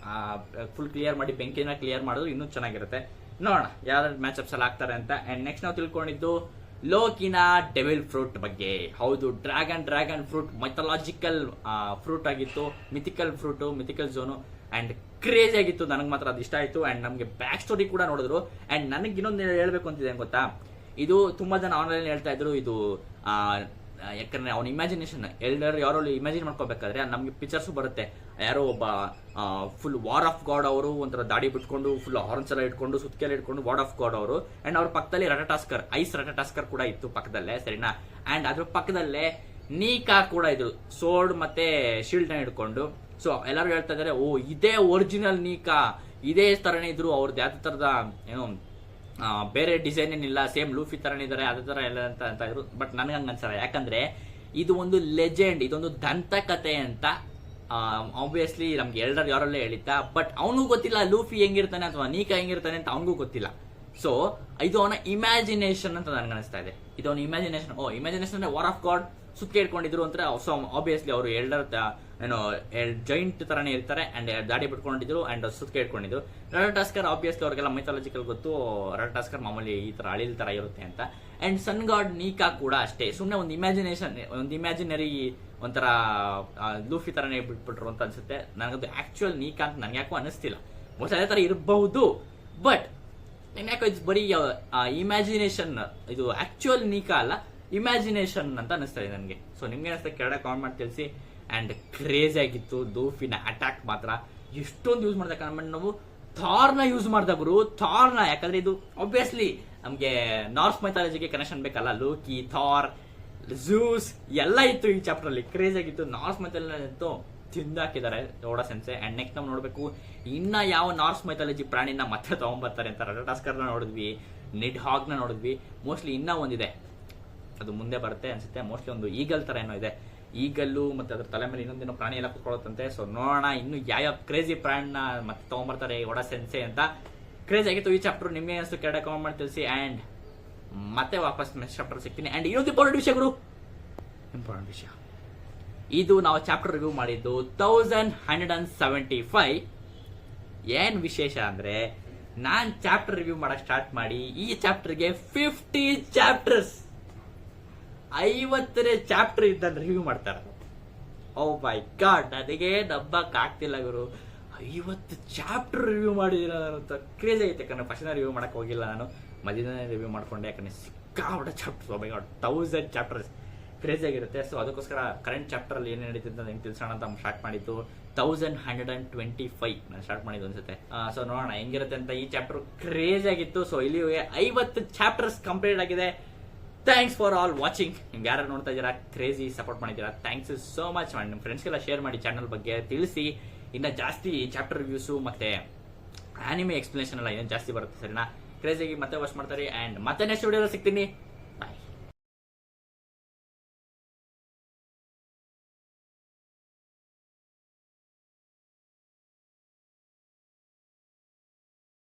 Speaker 1: ಫುಲ್ ಕ್ಲಿಯರ್ ಮಾಡಿ ಬೆಂಕಿನ ಕ್ಲಿಯರ್ ಮಾಡಿದ್ರು ಇನ್ನೂ ಚೆನ್ನಾಗಿರುತ್ತೆ. ನೋಡೋಣ ಯಾವ್ದಾದ್ರು ಮ್ಯಾಚ್ ಅಪ್ಸ್ ಎಲ್ಲ ಆಗ್ತಾರೆ ಅಂತ. ಅಂಡ್ ನೆಕ್ಸ್ಟ್ ನಾವು ತಿಳ್ಕೊಂಡಿದ್ದು ಲೋಕಿನ ಡೆವಿಲ್ ಫ್ರೂಟ್ ಬಗ್ಗೆ. ಹೌದು, ಡ್ರ್ಯಾಗನ್ ಫ್ರೂಟ್ ಮೈಥಾಲಜಿಕಲ್ ಫ್ರೂಟ್ ಆಗಿತ್ತು, mythical fruit, mythical zone. And crazy ಆಗಿತ್ತು, ನನಗೆ ಮಾತ್ರ ಅದು ಇಷ್ಟ ಆಯ್ತು. ಅಂಡ್ ನಮಗೆ ಬ್ಯಾಕ್ ಸ್ಟೋರಿ ಕೂಡ ನೋಡಿದ್ರು. ಅಂಡ್ ನನಗೆ ಇನ್ನೊಂದು ಹೇಳ್ಬೇಕು ಅಂತಿದೆ ಗೊತ್ತಾ, ಇದು ತುಂಬಾ ಜನ ಆನ್ಲೈನ್ ಹೇಳ್ತಾ ಇದ್ರು ಇದು ಯಾಕಂದ್ರೆ ಅವ್ನ ಇಮ್ಯಾಜಿನೇಷನ್ ಎಲ್ಡರ್ ಯಾರೋ ಇಮ್ಯಾಜಿನ್ ಮಾಡ್ಕೋಬೇಕಾದ್ರೆ ನಮ್ಗೆ ಪಿಕ್ಚರ್ಸ್ ಬರುತ್ತೆ. ಯಾರೋ ಒಬ್ಬ ಫುಲ್ ವಾರ್ ಆಫ್ ಗಾಡ್ ಅವರು ಒಂಥರ ದಾಡಿ ಬಿಟ್ಕೊಂಡು ಫುಲ್ ಹಾರ್ನ್ಸ್ ಎಲ್ಲ ಇಟ್ಕೊಂಡು ಸುತ್ತಕೆಲ್ಲ ಇಟ್ಕೊಂಡು ವಾರ್ ಆಫ್ ಗಾಡ್ ಅವರು, ಅಂಡ್ ಅವ್ರ ಪಕ್ಕದಲ್ಲಿ ರಟಟಾಸ್ಕರ್, ಐಸ್ ರಟಟಾಸ್ಕರ್ ಕೂಡ ಇತ್ತು ಪಕ್ಕದಲ್ಲೇ, ಸರಿನಾ. ಅಂಡ್ ಅದ್ರ ಪಕ್ಕದಲ್ಲೇ ನೀಕಾ ಕೂಡ ಇದ್ರು, ಸೋರ್ಡ್ ಮತ್ತೆ ಶೀಲ್ಡ್ ನ ಹಿಡ್ಕೊಂಡು. ಸೊ ಎಲ್ಲರೂ ಹೇಳ್ತಾ ಇದಾರೆ, ಓ ಇದೇ ಒರಿಜಿನಲ್ ನೀಕಾ, ಇದೇ ತರನೇ ಇದ್ರು ಅವ್ರದ್ದು, ಯಾವ ತರದ ಏನೋ ಬೇರೆ ಡಿಸೈನ್ ಏನಿಲ್ಲ, ಸೇಮ್ ಲೂಫಿ ತರನೇ ಇದಾರೆ, ಅದೇ ತರ ಎಲ್ಲ ಅಂತ ಇದ್ರು. ಬಟ್ ನನ್ಗೆ ಹಂಗ ಅನ್ಸಲ್ಲ, ಯಾಕಂದ್ರೆ ಇದು ಒಂದು ಲೆಜೆಂಡ್, ಇದೊಂದು ದಂತಕತೆ ಅಂತ ಆಬ್ವಿಯಸ್ಲಿ ನಮ್ಗೆ ಎಲ್ಡರ್ ಯಾರಲ್ಲೇ ಹೇಳಿದ್ದ. ಬಟ್ ಅವನಿಗೂ ಗೊತ್ತಿಲ್ಲ ಲೂಫಿ ಹೆಂಗಿರ್ತಾನೆ ಅಥವಾ ನೀಕಾ ಹೆಂಗಿರ್ತಾನೆ ಅಂತ ಅವನಿಗೂ ಗೊತ್ತಿಲ್ಲ. ಸೊ ಇದು ಅವನ ಇಮ್ಯಾಜಿನೇಷನ್ ಅಂತ ನನ್ಗೆ ಅನಿಸ್ತಾ ಇದೆ. ಇದು ಅವನ ಇಮ್ಯಾಜಿನೇಷನ್. ಇಮ್ಯಾಜಿನೇಷನ್ ಅಂದ್ರೆ ವಾರ್ ಆಫ್ ಗಾಡ್ ಸುತ್ತ ಇಟ್ಕೊಂಡಿದ್ರು ಅಂತ. ಸೊ ಆಬ್ವಿಯಸ್ಲಿ ಅವರು ಎಲ್ಡರ್ ಏನೋ ಜೈಂಟ್ ತರಾನೇ ಇರ್ತಾರೆ ಅಂಡ್ ದಾಡಿ ಬಿಟ್ಕೊಂಡಿದ್ರು ಅಂಡ್ ಸುತ್ತ ಇಟ್ಕೊಂಡಿದ್ರು. ರಟಟಾಸ್ಕರ್ ಆಬ್ವಿಯಸ್ಲಿ ಅವ್ರಿಗೆಲ್ಲ ಮೈಥಾಲಜಿಕಲ್ ಗೊತ್ತು, ರಟಟಾಸ್ಕರ್ ಮಾಮೂಲಿ ಈ ತರ ಅಳಿಲ್ ತರ ಇರುತ್ತೆ ಅಂತ. ಅಂಡ್ ಸನ್ ಗಾಡ್ ನೀಕಾ ಕೂಡ ಅಷ್ಟೇ, ಸುಮ್ಮನೆ ಒಂದು ಇಮ್ಯಾಜಿನೇಷನ್, ಒಂದು ಇಮ್ಯಾಜಿನರಿ ಒಂಥರ ಲೂಫಿ ತರನೇ ಬಿಟ್ಬಿಟ್ರು ಅಂತ ಅನ್ಸುತ್ತೆ. ನನಗದು ಆಕ್ಚುಯಲ್ ನೀಕಾ ಅಂತ ನನ್ಗೆ ಯಾಕೋ ಅನಿಸ್ತಿಲ್ಲ. ಮೋಸ್ಟ್ ಅದೇ ತರ ಇರಬಹುದು, ಬಟ್ ಯಾಕೋ ಇದು ಬರೀ ಇಮ್ಯಾಜಿನೇಷನ್, ಇದು ಆಕ್ಚುಯಲ್ ನೀಕಾ ಅಲ್ಲ, ಇಮ್ಯಾಜಿನೇಷನ್ ಅಂತ ಅನಿಸ್ತಾ ಇದೆ ನನಗೆ. ಸೊ ನಿಮ್ಗೆ ಅನಿಸ್ತಾ ಕೆಳಗಡೆ ಕಾಮೆಂಟ್ ಮಾಡಿ ತಿಳಿಸಿ. ಅಂಡ್ ಕ್ರೇಜಿ ಆಗಿತ್ತು ಲೂಫಿನ ಅಟ್ಯಾಕ್ ಮಾತ್ರ. ಎಷ್ಟೊಂದು ಯೂಸ್ ಮಾಡ್ದ ನಾವು ಥಾರ್ನ ಯೂಸ್ ಮಾಡ್ದ ಗುರು, ಥಾರ್ನ. ಯಾಕಂದ್ರೆ ಇದು ಆಬ್ವಿಯಸ್ಲಿ ನಮ್ಗೆ ನಾರ್ಸ್ ಮೈಥಾಲಜಿಗೆ ಕನೆಕ್ಷನ್ ಬೇಕಲ್ಲ, ಲೋಕಿ, ಥಾರ್, ಝೂಸ್ ಎಲ್ಲ ಇತ್ತು ಈ ಚಾಪ್ಟರ್ ಅಲ್ಲಿ. ಕ್ರೇಜ್ ಆಗಿತ್ತು. ನಾರ್ಸ್ ಮೈಥಾಲಜಿ ಅಂತೂ ತಿಂದಾಕಿದ್ದಾರೆ ಓಡಾ ಸೆನ್ಸೆ. ಅಂಡ್ ನೆಕ್ಸ್ಟ್ ನಾವು ನೋಡ್ಬೇಕು ಇನ್ನ ಯಾವ ನಾರ್ಸ್ ಮೈಥಾಲಜಿ ಪ್ರಾಣಿನ ಮತ್ತೆ ತಗೊಂಡ್ಬರ್ತಾರೆ ಅಂತ. ರಟಟಾಸ್ಕರ್ನ ನೋಡಿದ್ವಿ, ನಿಡ್ ಹಾಗ್ನ ನೋಡಿದ್ವಿ, ಮೋಸ್ಟ್ಲಿ ಇನ್ನ ಒಂದಿದೆ, ಅದು ಮುಂದೆ ಬರುತ್ತೆ ಅನ್ಸುತ್ತೆ. ಮೋಸ್ಟ್ಲಿ ಒಂದು ಈಗಲ್ ತರ ಏನೋ ಇದೆ, ಈಗಲ್ಲು ಮತ್ತೆ ಅದ್ರ ತಲೆ ಮೇಲೆ ಇನ್ನೊಂದೇನೋ ಪ್ರಾಣಿ ಎಲ್ಲ ಕುತ್ಕೊಳ್ಳುತ್ತಂತೆ. ಸೊ ನೋಡೋಣ ಇನ್ನು ಯಾವ ಕ್ರೇಜಿ ಪ್ರಾಣಿನ ಮತ್ತೆ ತಗೊಂಡ್ಬರ್ತಾರೆ ಓಡಾ ಸೆನ್ಸೆ ಅಂತ. ಕ್ರೇಜ್ ಆಗಿತ್ತು ಈ ಚಾಪ್ಟರ್. ನಿಮ್ಗೆ ಅನಿಸ್ತು ಕೆಳಗಡೆ ಕಾಮೆಂಟ್ ಮಾಡಿ ತಿಳಿಸಿ. ಅಂಡ್ ಮತ್ತೆ ವಾಪಸ್ ನೆಕ್ಸ್ಟ್ ಚಾಪ್ಟರ್ ಸಿಗ್ತೀನಿ. ಅಂಡ್ ಇನ್ನೊಂದು ಇಂಪಾರ್ಟೆಂಟ್ ವಿಷಯ ಗುರು, ಇಂಪಾರ್ಟೆಂಟ್ ವಿಷಯ, ಇದು ನಾವು ಚಾಪ್ಟರ್ ರಿವ್ಯೂ ಮಾಡಿದ್ದು 1175. ಏನ್ ವಿಶೇಷ ಅಂದ್ರೆ ನಾನ್ ಚಾಪ್ಟರ್ ರಿವ್ಯೂ ಮಾಡಕ್ ಸ್ಟಾರ್ಟ್ ಮಾಡಿ ಈ ಚಾಪ್ಟರ್ಗೆ 50 ಚಾಪ್ಟರ್ಸ್, 50ನೇ ಚಾಪ್ಟರ್ ಇದ್ದಲ್ಲಿ ರಿವ್ಯೂ ಮಾಡ್ತಾರೆ. ಓ ಮೈ ಗಾಡ್, ನನಗೆ ನಂಬಕ್ ಆಗ್ತಿಲ್ಲ ಗುರು, 50 ಚಾಪ್ಟರ್ ರಿವ್ಯೂ ಮಾಡಿದಿರ ಅಂತ. ಕ್ರೇಜ್ ಐತೆ. ಯಾಕಂದ್ರೆ ಫಸ್ಟ್ ರಿವ್ಯೂ ಮಾಡಕ್ ಹೋಗಿಲ್ಲ ನಾನು, ಮಧ್ಯದಲ್ಲಿ ರಿವ್ಯೂ ಮಾಡ್ಕೊಂಡೆ. ಯಾಕಂದ್ರೆ ಸಿಕ್ಕಾಬಿಟ್ಟೆ chapter. O my god, 1000 chapters, craze ಆಗಿರುತ್ತೆ. ಸೊ ಅದಕ್ಕೋಸ್ಕರ ಕರೆಂಟ್ ಚಾಪ್ಟರ್ ಅಲ್ಲಿ ಏನ್ ನಡೀತಿದೆ ಅಂತ ನಿಮ್ಗೆ ತಿಳಿಸೋಣ ಅಂತ ಸ್ಟಾರ್ಟ್ ಮಾಡಿದ್ದು. 1125 ನಾನು ಸ್ಟಾರ್ಟ್ ಮಾಡಿದ್ದು ಅನ್ಸುತ್ತೆ. ಸೊ ನೋಡೋಣ ಹೆಂಗಿರುತ್ತೆ ಅಂತ. ಈ ಚಾಪ್ಟರ್ ಕ್ರೇಜ್ ಆಗಿತ್ತು. ಸೊ ಇಲ್ಲಿ 50 ಚಾಪ್ಟರ್ಸ್ ಕಂಪ್ಲೀಟ್ ಆಗಿದೆ. Thanks for all watching. ನಿಮ್ಗೆ ಯಾರು ನೋಡ್ತಾ ಇದ್ದೀರಾ, ಕ್ರೇಜಿ ಸಪೋರ್ಟ್ ಮಾಡಿದ್ದೀರಾ, ಥ್ಯಾಂಕ್ಸ್ ಸೋ ಮಚ್. ಮಾಡಿ ನಿಮ್ಮ ಫ್ರೆಂಡ್ಸ್ಗೆಲ್ಲ ಶೇರ್ ಮಾಡಿ, ಚಾನಲ್ ಬಗ್ಗೆ ತಿಳಿಸಿ. ಇನ್ನ ಜಾಸ್ತಿ ಚಾಪ್ಟರ್ ರಿವ್ಯೂಸು ಮತ್ತೆ ಆನಿಮೆ ಎಕ್ಸ್ಪ್ಲನೇಷನ್ ಎಲ್ಲ ಇನ್ನೂ ಜಾಸ್ತಿ ಬರುತ್ತೆ, ಸರಿನಾ. ಕ್ರೇಜಿಯಾಗಿ ಮತ್ತೆ ವಾಚ್ ಮಾಡ್ತಾರೆ. ಅಂಡ್ ಮತ್ತೆ ನೆಕ್ಸ್ಟ್ ವಿಡಿಯೋದಲ್ಲಿ ಸಿಗ್ತೀನಿ.